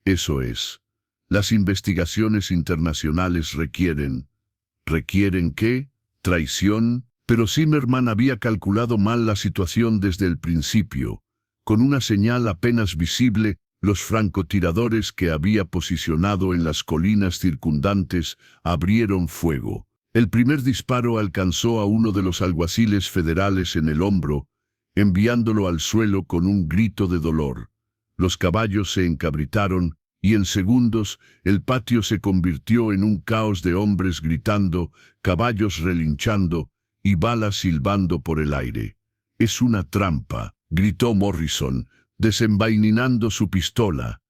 Eso es. Las investigaciones internacionales requieren... ¿Requieren qué? ¿Traición? Pero Zimmermann había calculado mal la situación desde el principio. Con una señal apenas visible, los francotiradores que había posicionado en las colinas circundantes abrieron fuego. El primer disparo alcanzó a uno de los alguaciles federales en el hombro, enviándolo al suelo con un grito de dolor. Los caballos se encabritaron y en segundos el patio se convirtió en un caos de hombres gritando, caballos relinchando y balas silbando por el aire. «Es una trampa», gritó Morrison, desenvainando su pistola.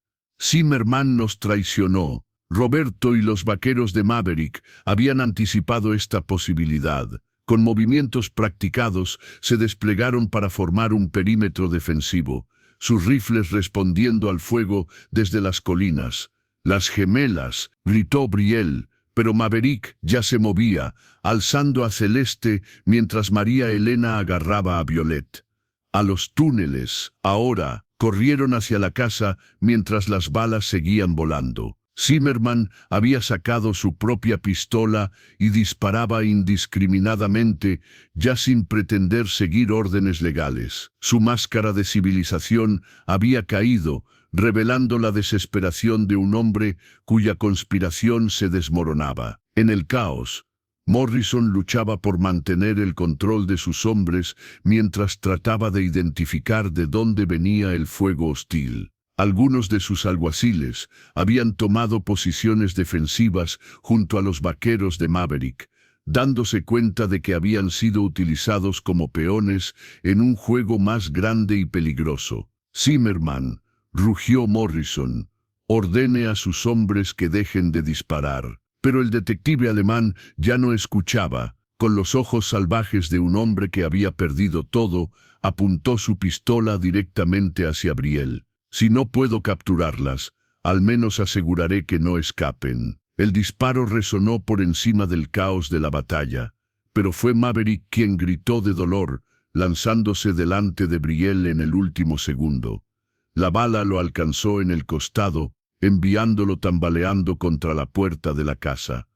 «Zimmermann nos traicionó». Roberto y los vaqueros de Maverick habían anticipado esta posibilidad. Con movimientos practicados, se desplegaron para formar un perímetro defensivo, sus rifles respondiendo al fuego desde las colinas. «Las gemelas», gritó Brielle, pero Maverick ya se movía, alzando a Celeste mientras María Elena agarraba a Violet. «A los túneles, ahora», corrieron hacia la casa mientras las balas seguían volando. Zimmermann había sacado su propia pistola y disparaba indiscriminadamente, ya sin pretender seguir órdenes legales. Su máscara de civilización había caído, revelando la desesperación de un hombre cuya conspiración se desmoronaba. En el caos, Morrison luchaba por mantener el control de sus hombres mientras trataba de identificar de dónde venía el fuego hostil. Algunos de sus alguaciles habían tomado posiciones defensivas junto a los vaqueros de Maverick, dándose cuenta de que habían sido utilizados como peones en un juego más grande y peligroso. «Zimmermann», rugió Morrison, «ordene a sus hombres que dejen de disparar». Pero el detective alemán ya no escuchaba. Con los ojos salvajes de un hombre que había perdido todo, apuntó su pistola directamente hacia Brielle. «Si no puedo capturarlas, al menos aseguraré que no escapen». El disparo resonó por encima del caos de la batalla, pero fue Maverick quien gritó de dolor, lanzándose delante de Brielle en el último segundo. La bala lo alcanzó en el costado, enviándolo tambaleando contra la puerta de la casa.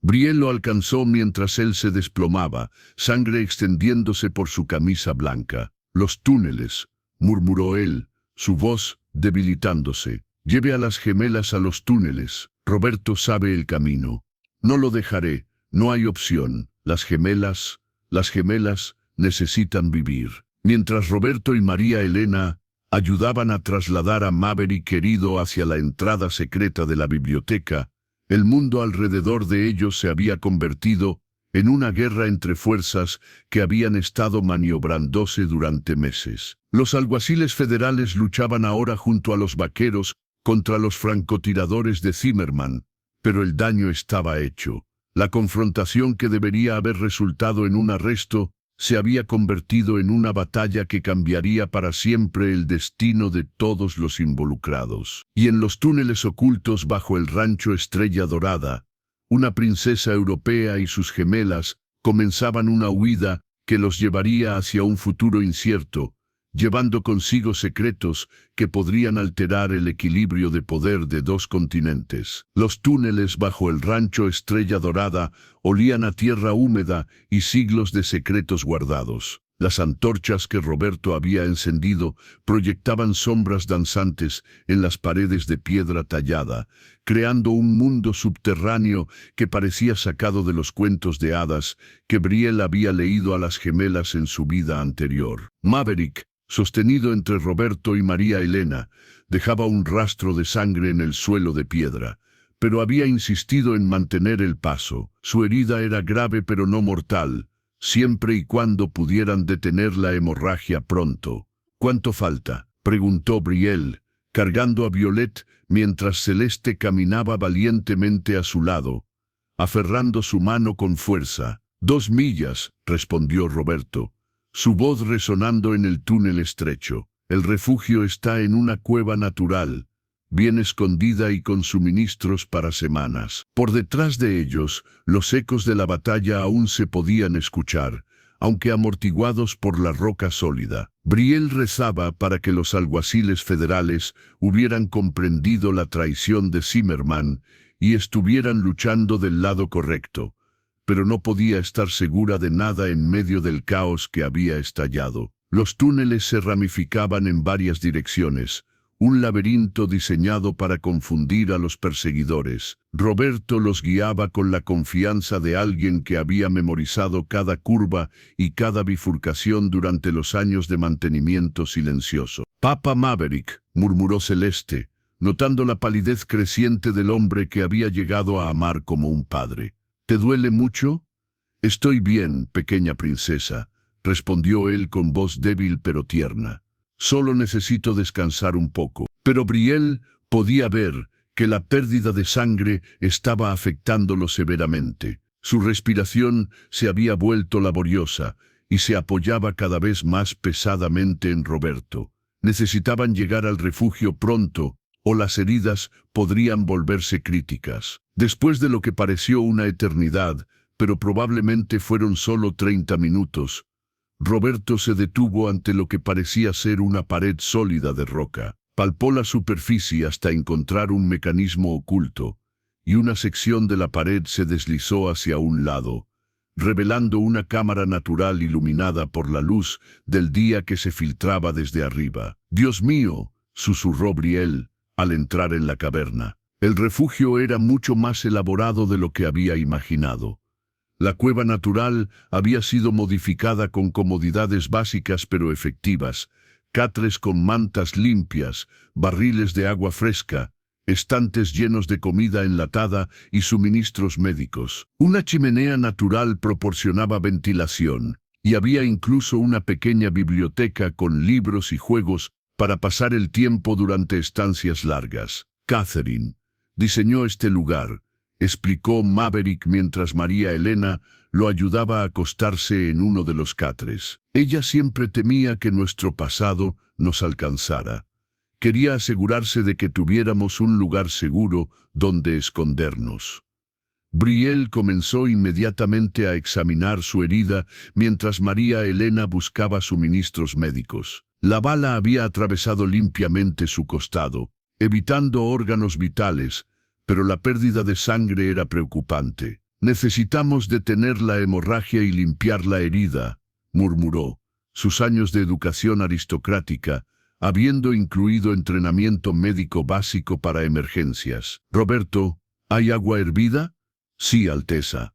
Brielle lo alcanzó mientras él se desplomaba, sangre extendiéndose por su camisa blanca. «Los túneles», murmuró él, su voz debilitándose. Lleve a las gemelas a los túneles. Roberto sabe el camino. No lo dejaré, no hay opción. Las gemelas necesitan vivir. Mientras Roberto y María Elena ayudaban a trasladar a Maverick herido hacia la entrada secreta de la biblioteca, el mundo alrededor de ellos se había convertido en una guerra entre fuerzas que habían estado maniobrándose durante meses. Los alguaciles federales luchaban ahora junto a los vaqueros contra los francotiradores de Zimmerman, pero el daño estaba hecho. La confrontación que debería haber resultado en un arresto se había convertido en una batalla que cambiaría para siempre el destino de todos los involucrados. Y en los túneles ocultos bajo el rancho Estrella Dorada, una princesa europea y sus gemelas comenzaban una huida que los llevaría hacia un futuro incierto, llevando consigo secretos que podrían alterar el equilibrio de poder de dos continentes. Los túneles bajo el rancho Estrella Dorada olían a tierra húmeda y siglos de secretos guardados. Las antorchas que Roberto había encendido proyectaban sombras danzantes en las paredes de piedra tallada, creando un mundo subterráneo que parecía sacado de los cuentos de hadas que Brielle había leído a las gemelas en su vida anterior. Maverick, sostenido entre Roberto y María Elena, dejaba un rastro de sangre en el suelo de piedra, pero había insistido en mantener el paso. Su herida era grave pero no mortal, siempre y cuando pudieran detener la hemorragia pronto. ¿Cuánto falta?, preguntó Brielle, cargando a Violet mientras Celeste caminaba valientemente a su lado, aferrando su mano con fuerza. 2 millas, respondió Roberto, su voz resonando en el túnel estrecho. El refugio está en una cueva natural, bien escondida y con suministros para semanas. Por detrás de ellos, los ecos de la batalla aún se podían escuchar, aunque amortiguados por la roca sólida. Brielle rezaba para que los alguaciles federales hubieran comprendido la traición de Zimmerman y estuvieran luchando del lado correcto, pero no podía estar segura de nada en medio del caos que había estallado. Los túneles se ramificaban en varias direcciones, un laberinto diseñado para confundir a los perseguidores. Roberto los guiaba con la confianza de alguien que había memorizado cada curva y cada bifurcación durante los años de mantenimiento silencioso. «Papa Maverick», murmuró Celeste, notando la palidez creciente del hombre que había llegado a amar como un padre. «¿Te duele mucho?» «Estoy bien, pequeña princesa», respondió él con voz débil pero tierna. «Solo necesito descansar un poco». Pero Brielle podía ver que la pérdida de sangre estaba afectándolo severamente. Su respiración se había vuelto laboriosa y se apoyaba cada vez más pesadamente en Roberto. Necesitaban llegar al refugio pronto, o las heridas podrían volverse críticas. Después de lo que pareció una eternidad, pero probablemente fueron solo 30 minutos, Roberto se detuvo ante lo que parecía ser una pared sólida de roca. Palpó la superficie hasta encontrar un mecanismo oculto, y una sección de la pared se deslizó hacia un lado, revelando una cámara natural iluminada por la luz del día que se filtraba desde arriba. «Dios mío», susurró Brielle al entrar en la caverna. El refugio era mucho más elaborado de lo que había imaginado. La cueva natural había sido modificada con comodidades básicas pero efectivas, catres con mantas limpias, barriles de agua fresca, estantes llenos de comida enlatada y suministros médicos. Una chimenea natural proporcionaba ventilación, y había incluso una pequeña biblioteca con libros y juegos para pasar el tiempo durante estancias largas. «Catherine diseñó este lugar», explicó Maverick mientras María Elena lo ayudaba a acostarse en uno de los catres. «Ella siempre temía que nuestro pasado nos alcanzara. Quería asegurarse de que tuviéramos un lugar seguro donde escondernos». Brielle comenzó inmediatamente a examinar su herida mientras María Elena buscaba suministros médicos. La bala había atravesado limpiamente su costado, evitando órganos vitales, pero la pérdida de sangre era preocupante. «Necesitamos detener la hemorragia y limpiar la herida», murmuró. Sus años de educación aristocrática habiendo incluido entrenamiento médico básico para emergencias. «Roberto, ¿hay agua hervida?» «Sí, Alteza».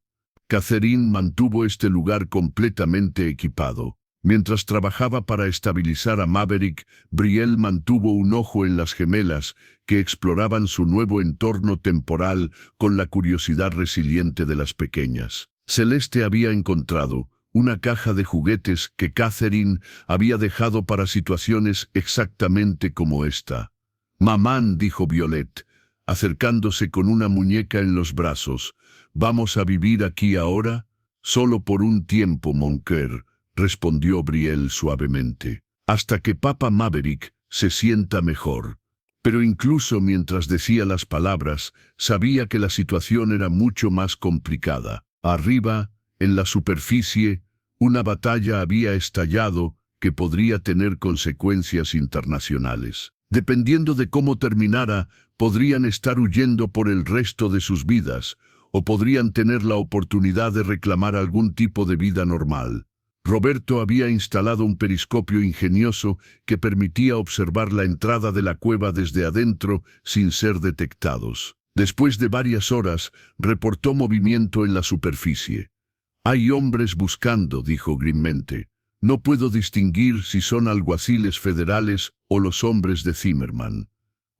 Catherine mantuvo este lugar completamente equipado. Mientras trabajaba para estabilizar a Maverick, Brielle mantuvo un ojo en las gemelas, que exploraban su nuevo entorno temporal con la curiosidad resiliente de las pequeñas. Celeste había encontrado una caja de juguetes que Catherine había dejado para situaciones exactamente como esta. «Mamán», dijo Violet, acercándose con una muñeca en los brazos, «¿vamos a vivir aquí ahora?» «Solo por un tiempo, mon cœur», respondió Brielle suavemente, «hasta que Papa Maverick se sienta mejor». Pero incluso mientras decía las palabras, sabía que la situación era mucho más complicada. Arriba, en la superficie, una batalla había estallado que podría tener consecuencias internacionales. Dependiendo de cómo terminara, podrían estar huyendo por el resto de sus vidas, o podrían tener la oportunidad de reclamar algún tipo de vida normal. Roberto había instalado un periscopio ingenioso que permitía observar la entrada de la cueva desde adentro sin ser detectados. Después de varias horas, reportó movimiento en la superficie. «Hay hombres buscando», dijo grimmente. «No puedo distinguir si son alguaciles federales o los hombres de Zimmerman».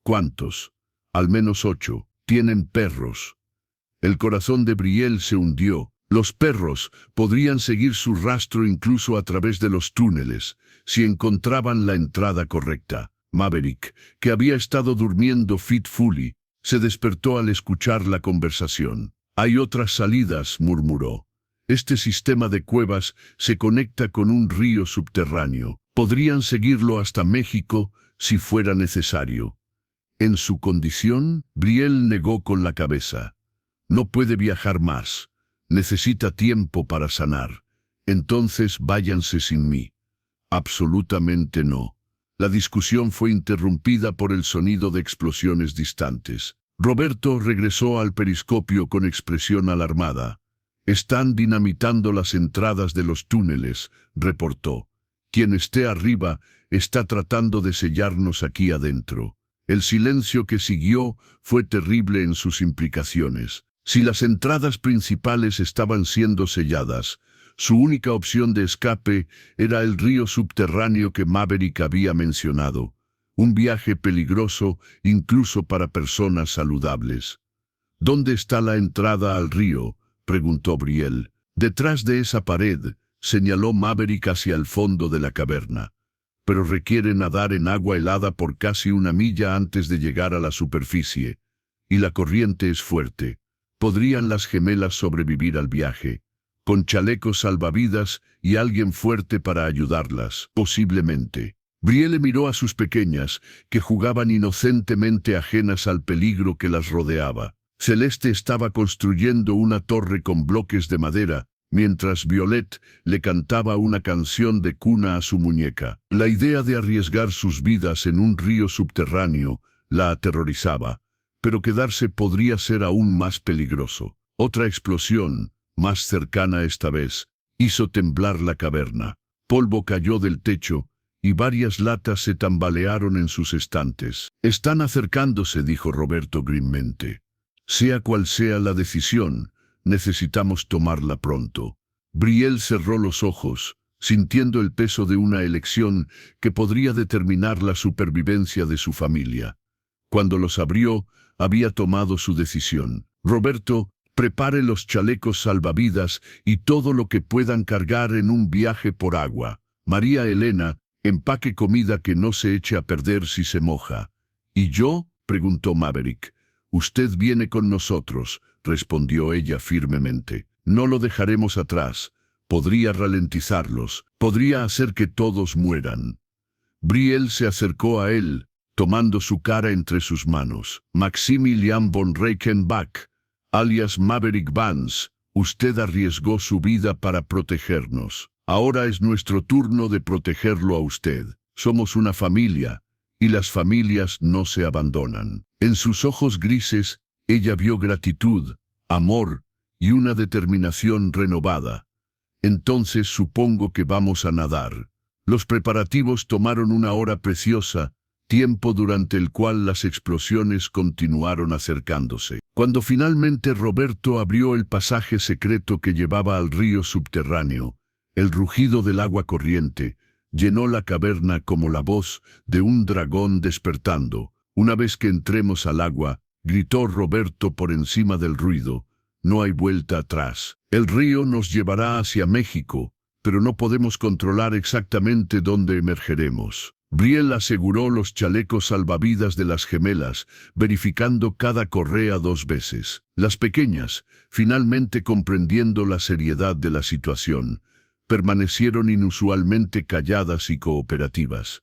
«¿Cuántos?» «Al menos 8. Tienen perros». El corazón de Brielle se hundió. Los perros podrían seguir su rastro incluso a través de los túneles, si encontraban la entrada correcta. Maverick, que había estado durmiendo fitfully, se despertó al escuchar la conversación. «Hay otras salidas», murmuró. «Este sistema de cuevas se conecta con un río subterráneo. Podrían seguirlo hasta México si fuera necesario». En su condición, Brielle negó con la cabeza. «No puede viajar más. Necesita tiempo para sanar. Entonces váyanse sin mí». «Absolutamente no». La discusión fue interrumpida por el sonido de explosiones distantes. Roberto regresó al periscopio con expresión alarmada. «Están dinamitando las entradas de los túneles», reportó. «Quien esté arriba está tratando de sellarnos aquí adentro». El silencio que siguió fue terrible en sus implicaciones. Si las entradas principales estaban siendo selladas, su única opción de escape era el río subterráneo que Maverick había mencionado. Un viaje peligroso incluso para personas saludables. «¿Dónde está la entrada al río?», preguntó Brielle. «Detrás de esa pared», señaló Maverick hacia el fondo de la caverna. «Pero requiere nadar en agua helada por casi 1 milla antes de llegar a la superficie. Y la corriente es fuerte. ¿Podrían las gemelas sobrevivir al viaje? Con chalecos salvavidas y alguien fuerte para ayudarlas, posiblemente». Brielle miró a sus pequeñas, que jugaban inocentemente ajenas al peligro que las rodeaba. Celeste estaba construyendo una torre con bloques de madera, mientras Violet le cantaba una canción de cuna a su muñeca. La idea de arriesgar sus vidas en un río subterráneo la aterrorizaba, pero quedarse podría ser aún más peligroso. Otra explosión, más cercana esta vez, hizo temblar la caverna. Polvo cayó del techo, y varias latas se tambalearon en sus estantes. «Están acercándose», dijo Roberto grimmente. «Sea cual sea la decisión, necesitamos tomarla pronto». Brielle cerró los ojos, sintiendo el peso de una elección que podría determinar la supervivencia de su familia. Cuando los abrió, había tomado su decisión. «Roberto, prepare los chalecos salvavidas y todo lo que puedan cargar en un viaje por agua. María Elena, empaque comida que no se eche a perder si se moja». «¿Y yo?», preguntó Maverick. «Usted viene con nosotros», respondió ella firmemente. «No lo dejaremos atrás. Podría ralentizarlos. Podría hacer que todos mueran». Brielle se acercó a él, tomando su cara entre sus manos. «Maximilian von Reichenbach, alias Maverick Vance, usted arriesgó su vida para protegernos. Ahora es nuestro turno de protegerlo a usted. Somos una familia, y las familias no se abandonan». En sus ojos grises, ella vio gratitud, amor y una determinación renovada. «Entonces supongo que vamos a nadar». Los preparativos tomaron una hora preciosa, tiempo durante el cual las explosiones continuaron acercándose. Cuando finalmente Roberto abrió el pasaje secreto que llevaba al río subterráneo, el rugido del agua corriente llenó la caverna como la voz de un dragón despertando. Una vez que entremos al agua, gritó Roberto por encima del ruido, no hay vuelta atrás. El río nos llevará hacia México, pero no podemos controlar exactamente dónde emergeremos. Brielle aseguró los chalecos salvavidas de las gemelas, verificando cada correa 2 veces. Las pequeñas, finalmente comprendiendo la seriedad de la situación, permanecieron inusualmente calladas y cooperativas.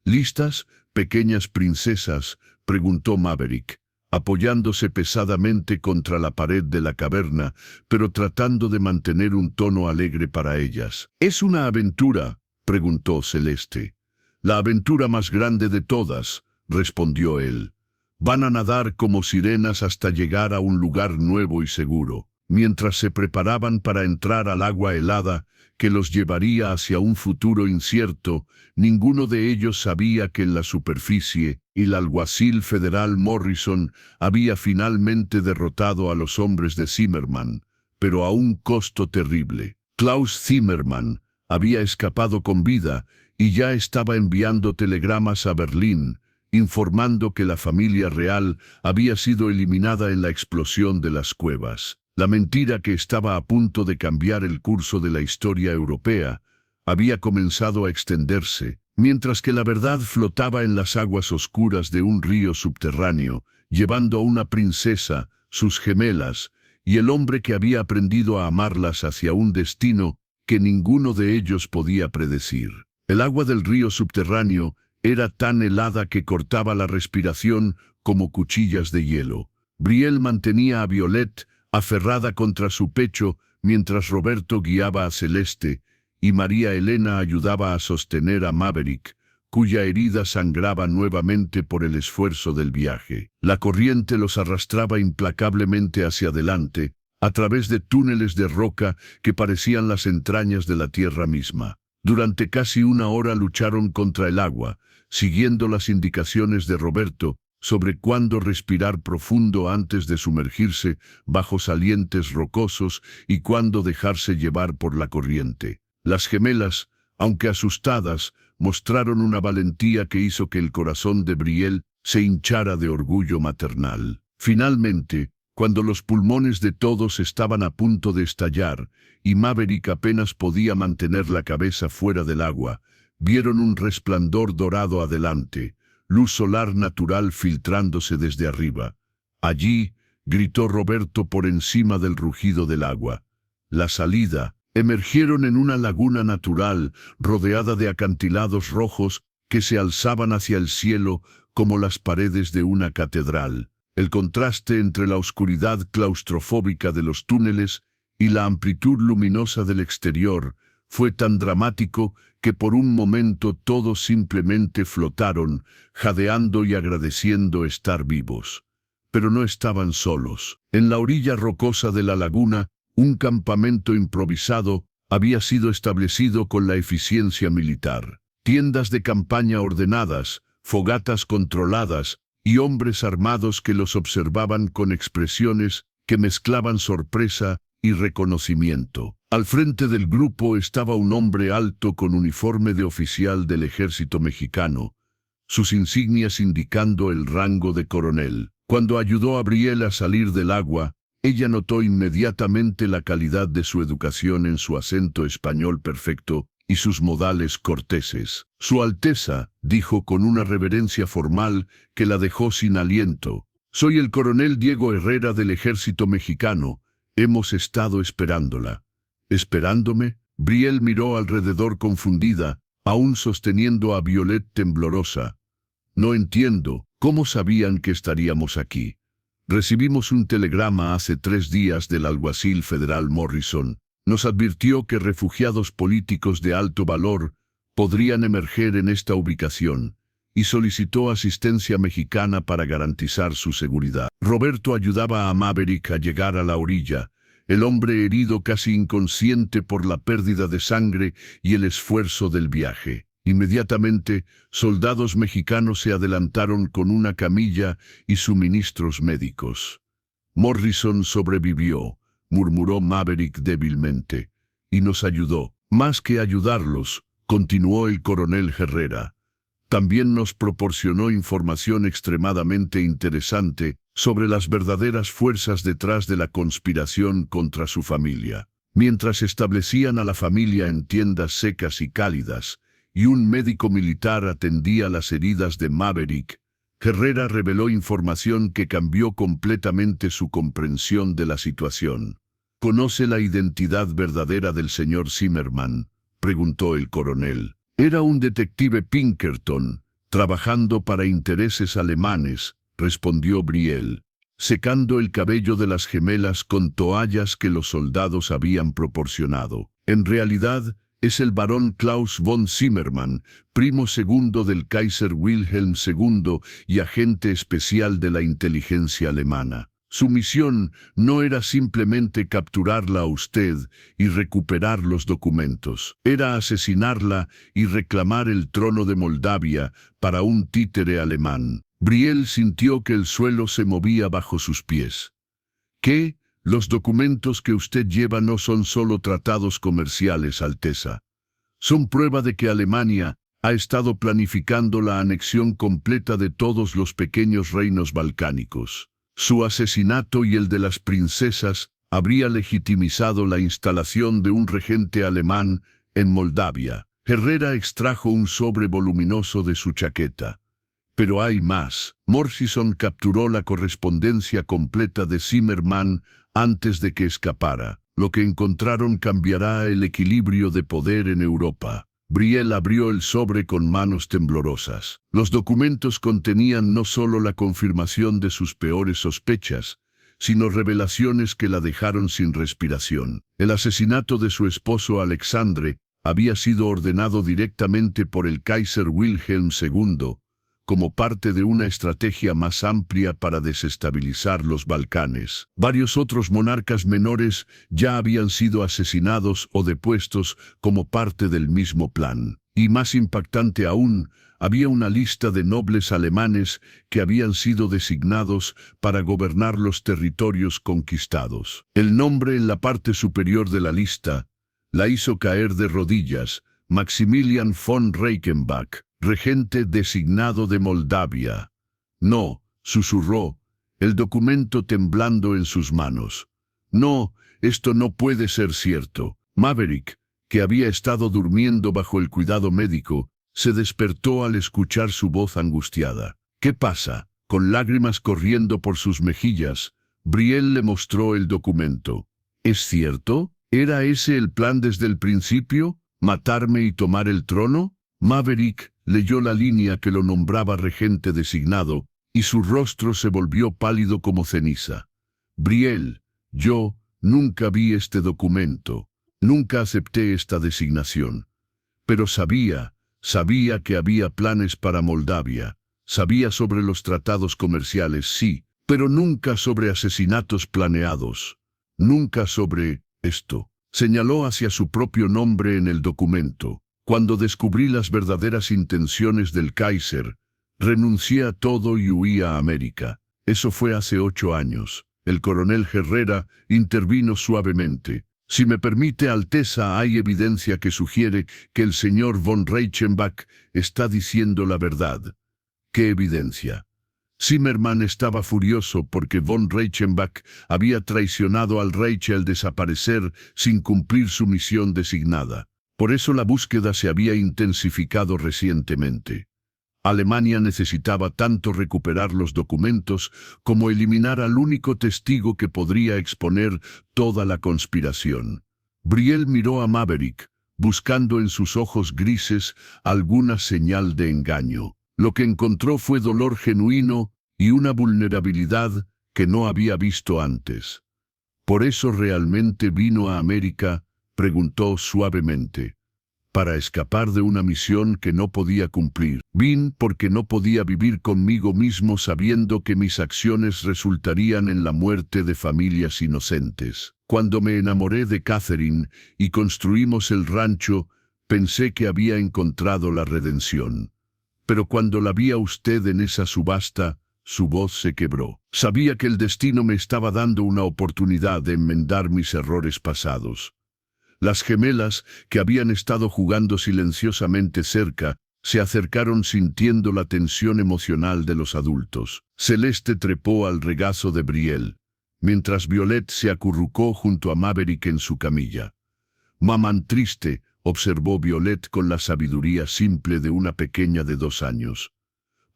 ¿Listas, pequeñas princesas?, preguntó Maverick, apoyándose pesadamente contra la pared de la caverna, pero tratando de mantener un tono alegre para ellas. ¿Es una aventura?, preguntó Celeste. La aventura más grande de todas, respondió él. Van a nadar como sirenas hasta llegar a un lugar nuevo y seguro. Mientras se preparaban para entrar al agua helada, que los llevaría hacia un futuro incierto, ninguno de ellos sabía que en la superficie, el alguacil federal Morrison había finalmente derrotado a los hombres de Zimmerman, pero a un costo terrible. Klaus Zimmerman había escapado con vida y ya estaba enviando telegramas a Berlín, informando que la familia real había sido eliminada en la explosión de las cuevas. La mentira que estaba a punto de cambiar el curso de la historia europea había comenzado a extenderse, mientras que la verdad flotaba en las aguas oscuras de un río subterráneo, llevando a una princesa, sus gemelas, y el hombre que había aprendido a amarlas hacia un destino que ninguno de ellos podía predecir. El agua del río subterráneo era tan helada que cortaba la respiración como cuchillas de hielo. Brielle mantenía a Violet aferrada contra su pecho, mientras Roberto guiaba a Celeste, y María Elena ayudaba a sostener a Maverick, cuya herida sangraba nuevamente por el esfuerzo del viaje. La corriente los arrastraba implacablemente hacia adelante, a través de túneles de roca que parecían las entrañas de la tierra misma. Durante casi una hora lucharon contra el agua, siguiendo las indicaciones de Roberto sobre cuándo respirar profundo antes de sumergirse bajo salientes rocosos y cuándo dejarse llevar por la corriente. Las gemelas, aunque asustadas, mostraron una valentía que hizo que el corazón de Brielle se hinchara de orgullo maternal. Finalmente, cuando los pulmones de todos estaban a punto de estallar y Maverick apenas podía mantener la cabeza fuera del agua, vieron un resplandor dorado adelante, luz solar natural filtrándose desde arriba. Allí, gritó Roberto por encima del rugido del agua. La salida. Emergieron en una laguna natural, rodeada de acantilados rojos que se alzaban hacia el cielo como las paredes de una catedral. El contraste entre la oscuridad claustrofóbica de los túneles y la amplitud luminosa del exterior fue tan dramático que por un momento todos simplemente flotaron, jadeando y agradeciendo estar vivos. Pero no estaban solos. En la orilla rocosa de la laguna, un campamento improvisado había sido establecido con la eficiencia militar. Tiendas de campaña ordenadas, fogatas controladas y hombres armados que los observaban con expresiones que mezclaban sorpresa y reconocimiento. Al frente del grupo estaba un hombre alto con uniforme de oficial del ejército mexicano, sus insignias indicando el rango de coronel. Cuando ayudó a Brielle a salir del agua, ella notó inmediatamente la calidad de su educación en su acento español perfecto y sus modales corteses. Su Alteza, dijo con una reverencia formal que la dejó sin aliento. Soy el coronel Diego Herrera del ejército mexicano. Hemos estado esperándola. ¿Esperándome? Brielle miró alrededor confundida, aún sosteniendo a Violet temblorosa. No entiendo, ¿cómo sabían que estaríamos aquí? Recibimos un telegrama hace 3 días del alguacil federal Morrison. Nos advirtió que refugiados políticos de alto valor podrían emerger en esta ubicación y solicitó asistencia mexicana para garantizar su seguridad. Roberto ayudaba a Maverick a llegar a la orilla, el hombre herido casi inconsciente por la pérdida de sangre y el esfuerzo del viaje. Inmediatamente, soldados mexicanos se adelantaron con una camilla y suministros médicos. Morrison sobrevivió, murmuró Maverick débilmente, y nos ayudó. Más que ayudarlos, continuó el coronel Herrera, también nos proporcionó información extremadamente interesante sobre las verdaderas fuerzas detrás de la conspiración contra su familia. Mientras establecían a la familia en tiendas secas y cálidas, y un médico militar atendía las heridas de Maverick, Herrera reveló información que cambió completamente su comprensión de la situación. ¿Conoce la identidad verdadera del señor Zimmerman?, preguntó el coronel. Era un detective Pinkerton, trabajando para intereses alemanes, respondió Briel, secando el cabello de las gemelas con toallas que los soldados habían proporcionado. En realidad, es el barón Klaus von Zimmermann, primo segundo del Kaiser Wilhelm II y agente especial de la inteligencia alemana. Su misión no era simplemente capturarla a usted y recuperar los documentos. Era asesinarla y reclamar el trono de Moldavia para un títere alemán. Briel sintió que el suelo se movía bajo sus pies. ¿Qué? Los documentos que usted lleva no son solo tratados comerciales, Alteza. Son prueba de que Alemania ha estado planificando la anexión completa de todos los pequeños reinos balcánicos. Su asesinato y el de las princesas habría legitimizado la instalación de un regente alemán en Moldavia. Herrera extrajo un sobre voluminoso de su chaqueta. Pero hay más. Morrison capturó la correspondencia completa de Zimmerman antes de que escapara. Lo que encontraron cambiará el equilibrio de poder en Europa. Briel abrió el sobre con manos temblorosas. Los documentos contenían no solo la confirmación de sus peores sospechas, sino revelaciones que la dejaron sin respiración. El asesinato de su esposo Alexandre había sido ordenado directamente por el Kaiser Wilhelm II, como parte de una estrategia más amplia para desestabilizar los Balcanes. Varios otros monarcas menores ya habían sido asesinados o depuestos como parte del mismo plan. Y más impactante aún, había una lista de nobles alemanes que habían sido designados para gobernar los territorios conquistados. El nombre en la parte superior de la lista la hizo caer de rodillas: Maximilian von Reichenbach, regente designado de Moldavia. No, susurró, el documento temblando en sus manos. No, esto no puede ser cierto. Maverick, que había estado durmiendo bajo el cuidado médico, se despertó al escuchar su voz angustiada. ¿Qué pasa? Con lágrimas corriendo por sus mejillas, Briel le mostró el documento. ¿Es cierto? ¿Era ese el plan desde el principio? ¿Matarme y tomar el trono? Maverick leyó la línea que lo nombraba regente designado, y su rostro se volvió pálido como ceniza. Briel, yo nunca vi este documento, nunca acepté esta designación. Pero sabía que había planes para Moldavia, sabía sobre los tratados comerciales, sí, pero nunca sobre asesinatos planeados, nunca sobre esto. Señaló hacia su propio nombre en el documento. Cuando descubrí las verdaderas intenciones del Kaiser, renuncié a todo y huí a América. Eso fue hace 8 años. El coronel Herrera intervino suavemente. Si me permite, Alteza, hay evidencia que sugiere que el señor von Reichenbach está diciendo la verdad. ¿Qué evidencia? Zimmerman estaba furioso porque von Reichenbach había traicionado al Reich al desaparecer sin cumplir su misión designada. Por eso la búsqueda se había intensificado recientemente. Alemania necesitaba tanto recuperar los documentos como eliminar al único testigo que podría exponer toda la conspiración. Briel miró a Maverick, buscando en sus ojos grises alguna señal de engaño. Lo que encontró fue dolor genuino y una vulnerabilidad que no había visto antes. ¿Por eso realmente vino a América?, preguntó suavemente. para escapar de una misión que no podía cumplir. Vine porque no podía vivir conmigo mismo sabiendo que mis acciones resultarían en la muerte de familias inocentes. Cuando me enamoré de Catherine y construimos el rancho, pensé que había encontrado la redención. Pero cuando la vi a usted en esa subasta, su voz se quebró. Sabía que el destino me estaba dando una oportunidad de enmendar mis errores pasados. Las gemelas, que habían estado jugando silenciosamente cerca, se acercaron sintiendo la tensión emocional de los adultos. Celeste trepó al regazo de Brielle, mientras Violet se acurrucó junto a Maverick en su camilla. «Mamán triste», observó Violet con la sabiduría simple de una pequeña de 2 años.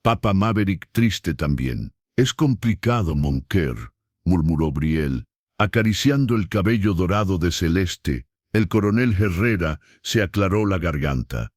«Papá Maverick triste también». «Es complicado, mon cœur», murmuró Brielle, acariciando el cabello dorado de Celeste. El coronel Herrera se aclaró la garganta.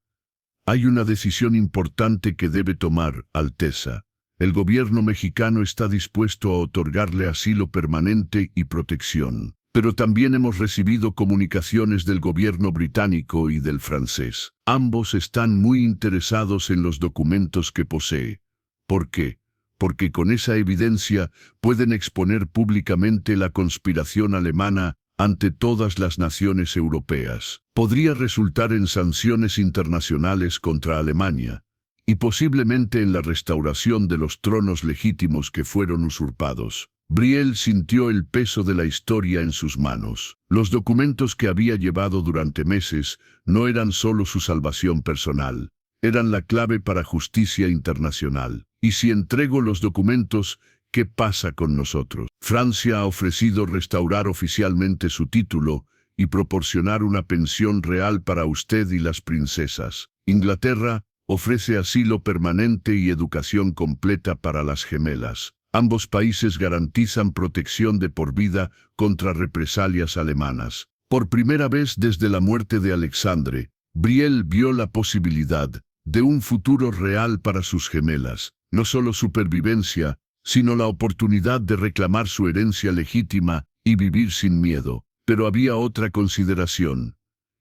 «Hay una decisión importante que debe tomar, Alteza. El gobierno mexicano está dispuesto a otorgarle asilo permanente y protección. Pero también hemos recibido comunicaciones del gobierno británico y del francés. Ambos están muy interesados en los documentos que posee. ¿Por qué? Porque con esa evidencia pueden exponer públicamente la conspiración alemana ante todas las naciones europeas. Podría resultar en sanciones internacionales contra Alemania, y posiblemente en la restauración de los tronos legítimos que fueron usurpados». Brielle sintió el peso de la historia en sus manos. Los documentos que había llevado durante meses no eran solo su salvación personal, eran la clave para justicia internacional. Y si entrego los documentos, ¿qué pasa con nosotros? Francia ha ofrecido restaurar oficialmente su título y proporcionar una pensión real para usted y las princesas. Inglaterra ofrece asilo permanente y educación completa para las gemelas. Ambos países garantizan protección de por vida contra represalias alemanas. Por primera vez desde la muerte de Alexandre, Brielle vio la posibilidad de un futuro real para sus gemelas. No solo supervivencia, sino la oportunidad de reclamar su herencia legítima y vivir sin miedo. Pero había otra consideración.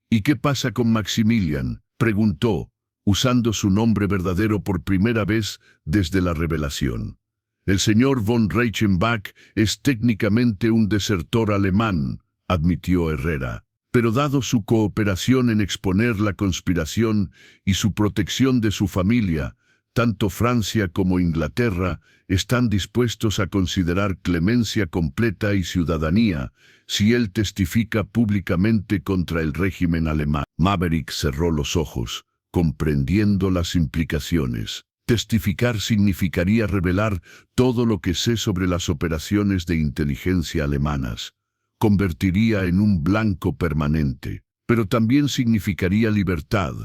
«¿Y qué pasa con Maximilian?», preguntó, usando su nombre verdadero por primera vez desde la revelación. «El señor von Reichenbach es técnicamente un desertor alemán», admitió Herrera. «Pero dado su cooperación en exponer la conspiración y su protección de su familia, tanto Francia como Inglaterra están dispuestos a considerar clemencia completa y ciudadanía si él testifica públicamente contra el régimen alemán». Maverick cerró los ojos, comprendiendo las implicaciones. Testificar significaría revelar todo lo que sé sobre las operaciones de inteligencia alemanas. Convertiría en un blanco permanente. Pero también significaría libertad,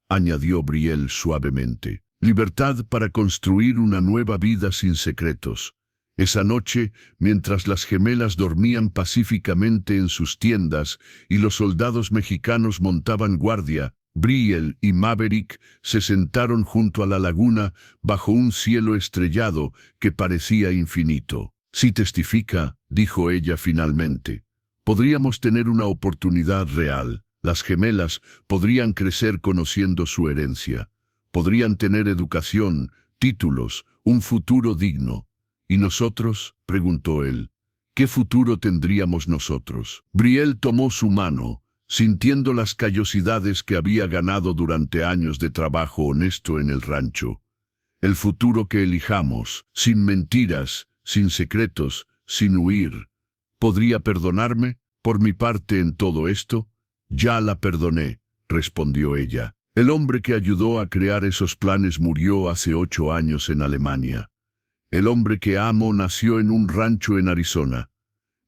añadió Brielle suavemente. Libertad para construir una nueva vida sin secretos. Esa noche, mientras las gemelas dormían pacíficamente en sus tiendas y los soldados mexicanos montaban guardia, Brielle y Maverick se sentaron junto a la laguna bajo un cielo estrellado que parecía infinito. «Si testifica», dijo ella finalmente, «podríamos tener una oportunidad real. Las gemelas podrían crecer conociendo su herencia. Podrían tener educación, títulos, un futuro digno». «¿Y nosotros?», preguntó él. «¿Qué futuro tendríamos nosotros?». Brielle tomó su mano, sintiendo las callosidades que había ganado durante años de trabajo honesto en el rancho. «El futuro que elijamos, sin mentiras, sin secretos, sin huir. ¿Podría perdonarme, por mi parte en todo esto?». «Ya la perdoné», respondió ella. «El hombre que ayudó a crear esos planes murió hace 8 años en Alemania. El hombre que amo nació en un rancho en Arizona.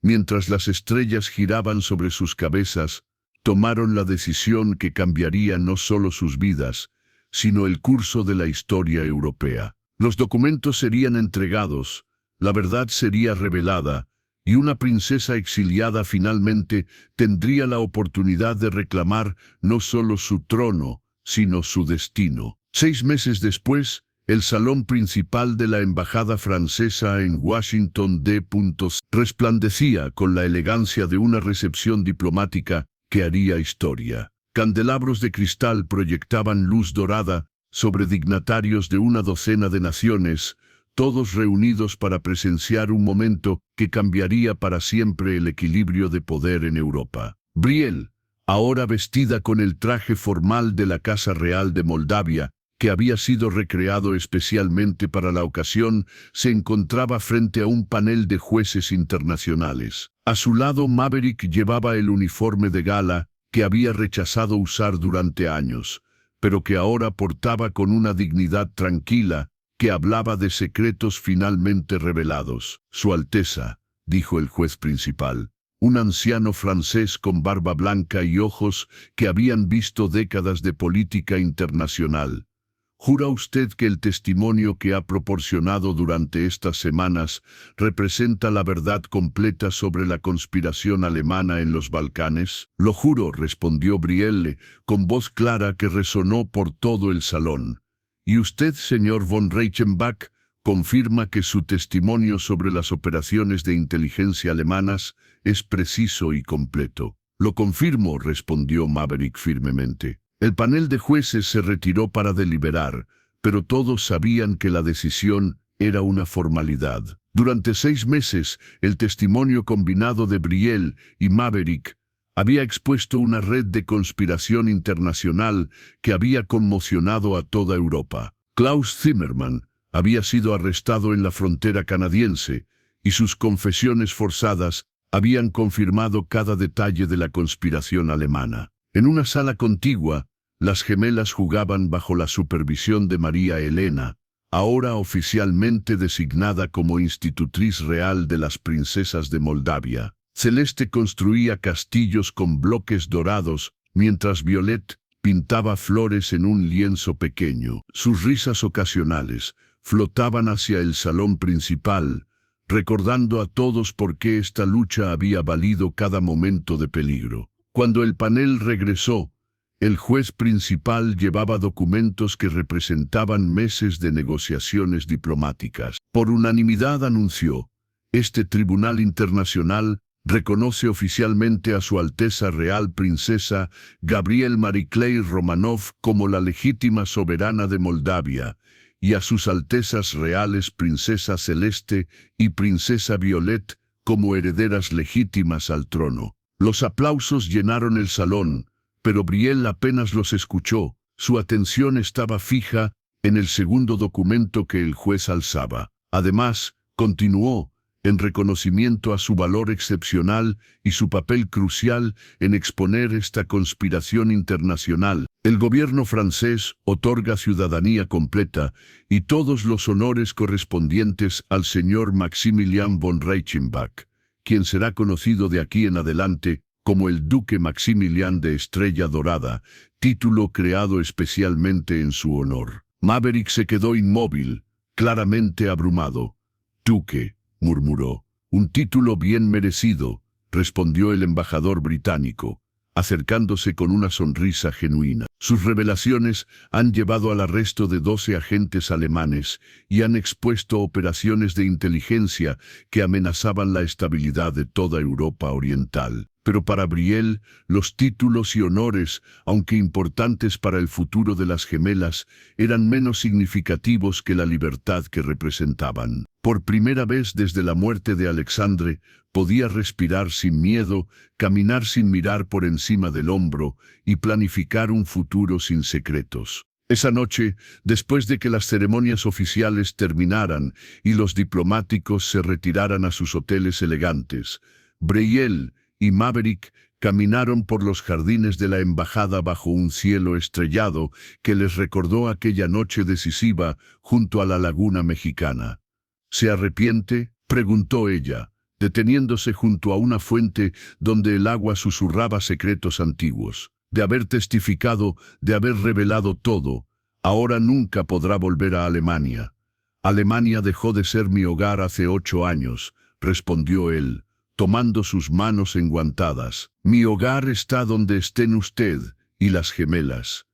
Mientras las estrellas giraban sobre sus cabezas, tomaron la decisión que cambiaría no solo sus vidas, sino el curso de la historia europea. Los documentos serían entregados, la verdad sería revelada, y una princesa exiliada finalmente tendría la oportunidad de reclamar no solo su trono, sino su destino». 6 meses después, el salón principal de la embajada francesa en Washington D. resplandecía con la elegancia de una recepción diplomática que haría historia. Candelabros de cristal proyectaban luz dorada sobre dignatarios de una docena de naciones, todos reunidos para presenciar un momento que cambiaría para siempre el equilibrio de poder en Europa. Brielle, ahora vestida con el traje formal de la Casa Real de Moldavia, que había sido recreado especialmente para la ocasión, se encontraba frente a un panel de jueces internacionales. A su lado, Maverick llevaba el uniforme de gala que había rechazado usar durante años, pero que ahora portaba con una dignidad tranquila, que hablaba de secretos finalmente revelados. Su Alteza, dijo el juez principal, un anciano francés con barba blanca y ojos que habían visto décadas de política internacional. ¿Jura usted que el testimonio que ha proporcionado durante estas semanas representa la verdad completa sobre la conspiración alemana en los Balcanes? Lo juro, respondió Brielle, con voz clara que resonó por todo el salón. ¿Y usted, señor von Reichenbach, confirma que su testimonio sobre las operaciones de inteligencia alemanas es preciso y completo? Lo confirmo, respondió Maverick firmemente. El panel de jueces se retiró para deliberar, pero todos sabían que la decisión era una formalidad. Durante 6 meses, el testimonio combinado de Brielle y Maverick había expuesto una red de conspiración internacional que había conmocionado a toda Europa. Klaus Zimmermann había sido arrestado en la frontera canadiense, y sus confesiones forzadas habían confirmado cada detalle de la conspiración alemana. En una sala contigua, las gemelas jugaban bajo la supervisión de María Elena, ahora oficialmente designada como institutriz real de las princesas de Moldavia. Celeste construía castillos con bloques dorados, mientras Violet pintaba flores en un lienzo pequeño. Sus risas ocasionales flotaban hacia el salón principal, recordando a todos por qué esta lucha había valido cada momento de peligro. Cuando el panel regresó, el juez principal llevaba documentos que representaban meses de negociaciones diplomáticas. Por unanimidad anunció, este Tribunal Internacional reconoce oficialmente a Su Alteza Real Princesa Gabrielle Marie-Claire Romanov como la legítima soberana de Moldavia, y a sus Altezas Reales Princesa Celeste y Princesa Violet como herederas legítimas al trono. Los aplausos llenaron el salón, pero Brielle apenas los escuchó. Su atención estaba fija en el segundo documento que el juez alzaba. Además, continuó, en reconocimiento a su valor excepcional y su papel crucial en exponer esta conspiración internacional, el gobierno francés otorga ciudadanía completa y todos los honores correspondientes al señor Maximilian von Reichenbach, quien será conocido de aquí en adelante como el Duque Maximilian de Estrella Dorada, título creado especialmente en su honor. Maverick se quedó inmóvil, claramente abrumado. «Duque», murmuró. «Un título bien merecido», respondió el embajador británico, acercándose con una sonrisa genuina. Sus revelaciones han llevado al arresto de 12 agentes alemanes y han expuesto operaciones de inteligencia que amenazaban la estabilidad de toda Europa Oriental. Pero para Brielle, los títulos y honores, aunque importantes para el futuro de las gemelas, eran menos significativos que la libertad que representaban. Por primera vez desde la muerte de Alexandre, podía respirar sin miedo, caminar sin mirar por encima del hombro y planificar un futuro sin secretos. Esa noche, después de que las ceremonias oficiales terminaran y los diplomáticos se retiraran a sus hoteles elegantes, Brielle y Maverick caminaron por los jardines de la embajada bajo un cielo estrellado que les recordó aquella noche decisiva junto a la laguna mexicana. «¿Se arrepiente?», preguntó ella, deteniéndose junto a una fuente donde el agua susurraba secretos antiguos. «De haber testificado, de haber revelado todo, ahora nunca podrá volver a Alemania». «Alemania dejó de ser mi hogar hace 8 años», respondió él, tomando sus manos enguantadas. «Mi hogar está donde estén usted y las gemelas.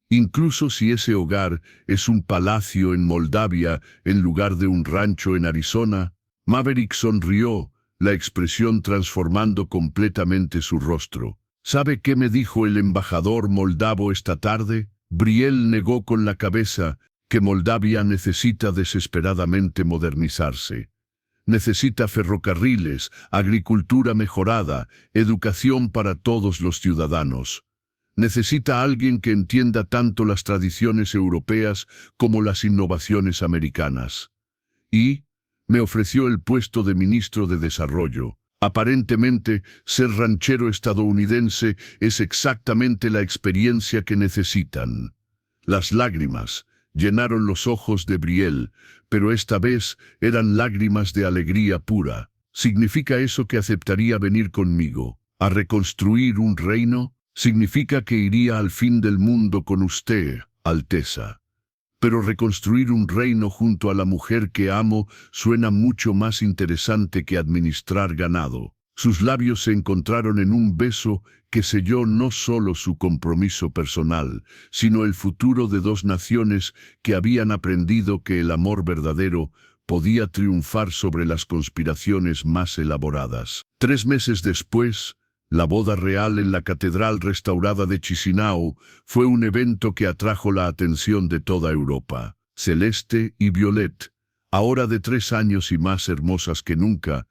Incluso si ese hogar es un palacio en Moldavia en lugar de un rancho en Arizona». Maverick sonrió, la expresión transformando completamente su rostro. ¿Sabe qué me dijo el embajador moldavo esta tarde? Brielle negó con la cabeza que Moldavia necesita desesperadamente modernizarse. Necesita ferrocarriles, agricultura mejorada, educación para todos los ciudadanos. Necesita alguien que entienda tanto las tradiciones europeas como las innovaciones americanas. Y me ofreció el puesto de ministro de Desarrollo. Aparentemente, ser ranchero estadounidense es exactamente la experiencia que necesitan. Las lágrimas llenaron los ojos de Brielle, pero esta vez eran lágrimas de alegría pura. ¿Significa eso que aceptaría venir conmigo a reconstruir un reino? Significa que iría al fin del mundo con usted, Alteza. Pero reconstruir un reino junto a la mujer que amo suena mucho más interesante que administrar ganado. Sus labios se encontraron en un beso que selló no solo su compromiso personal, sino el futuro de dos naciones que habían aprendido que el amor verdadero podía triunfar sobre las conspiraciones más elaboradas. 3 meses después, la boda real en la catedral restaurada de Chisinau fue un evento que atrajo la atención de toda Europa. Celeste y Violet, ahora de 3 años y más hermosas que nunca,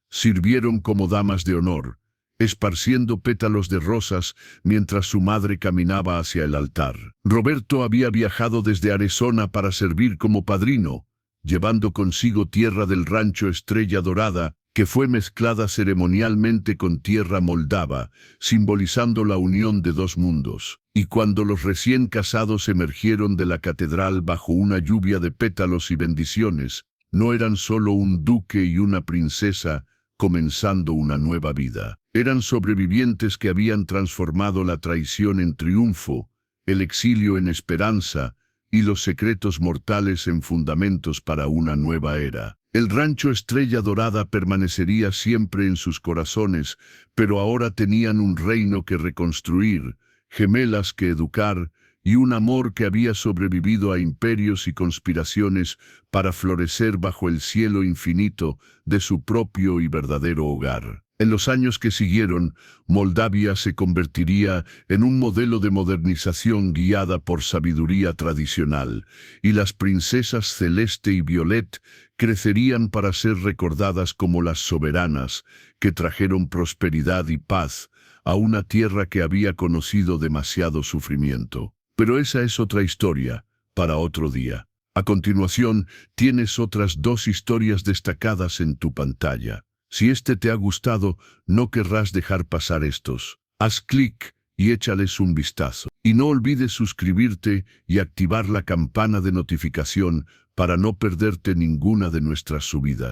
sirvieron como damas de honor, esparciendo pétalos de rosas mientras su madre caminaba hacia el altar. Roberto había viajado desde Arizona para servir como padrino, llevando consigo tierra del rancho Estrella Dorada, que fue mezclada ceremonialmente con tierra moldava, simbolizando la unión de dos mundos. Y cuando los recién casados emergieron de la catedral bajo una lluvia de pétalos y bendiciones, no eran solo un duque y una princesa comenzando una nueva vida. Eran sobrevivientes que habían transformado la traición en triunfo, el exilio en esperanza y los secretos mortales en fundamentos para una nueva era. El rancho Estrella Dorada permanecería siempre en sus corazones, pero ahora tenían un reino que reconstruir, gemelas que educar y un amor que había sobrevivido a imperios y conspiraciones para florecer bajo el cielo infinito de su propio y verdadero hogar. En los años que siguieron, Moldavia se convertiría en un modelo de modernización guiada por sabiduría tradicional, y las princesas Celeste y Violet crecerían para ser recordadas como las soberanas que trajeron prosperidad y paz a una tierra que había conocido demasiado sufrimiento. Pero esa es otra historia, para otro día. A continuación, tienes otras 2 historias destacadas en tu pantalla. Si este te ha gustado, no querrás dejar pasar estos. Haz clic y échales un vistazo. Y no olvides suscribirte y activar la campana de notificación para no perderte ninguna de nuestras subidas.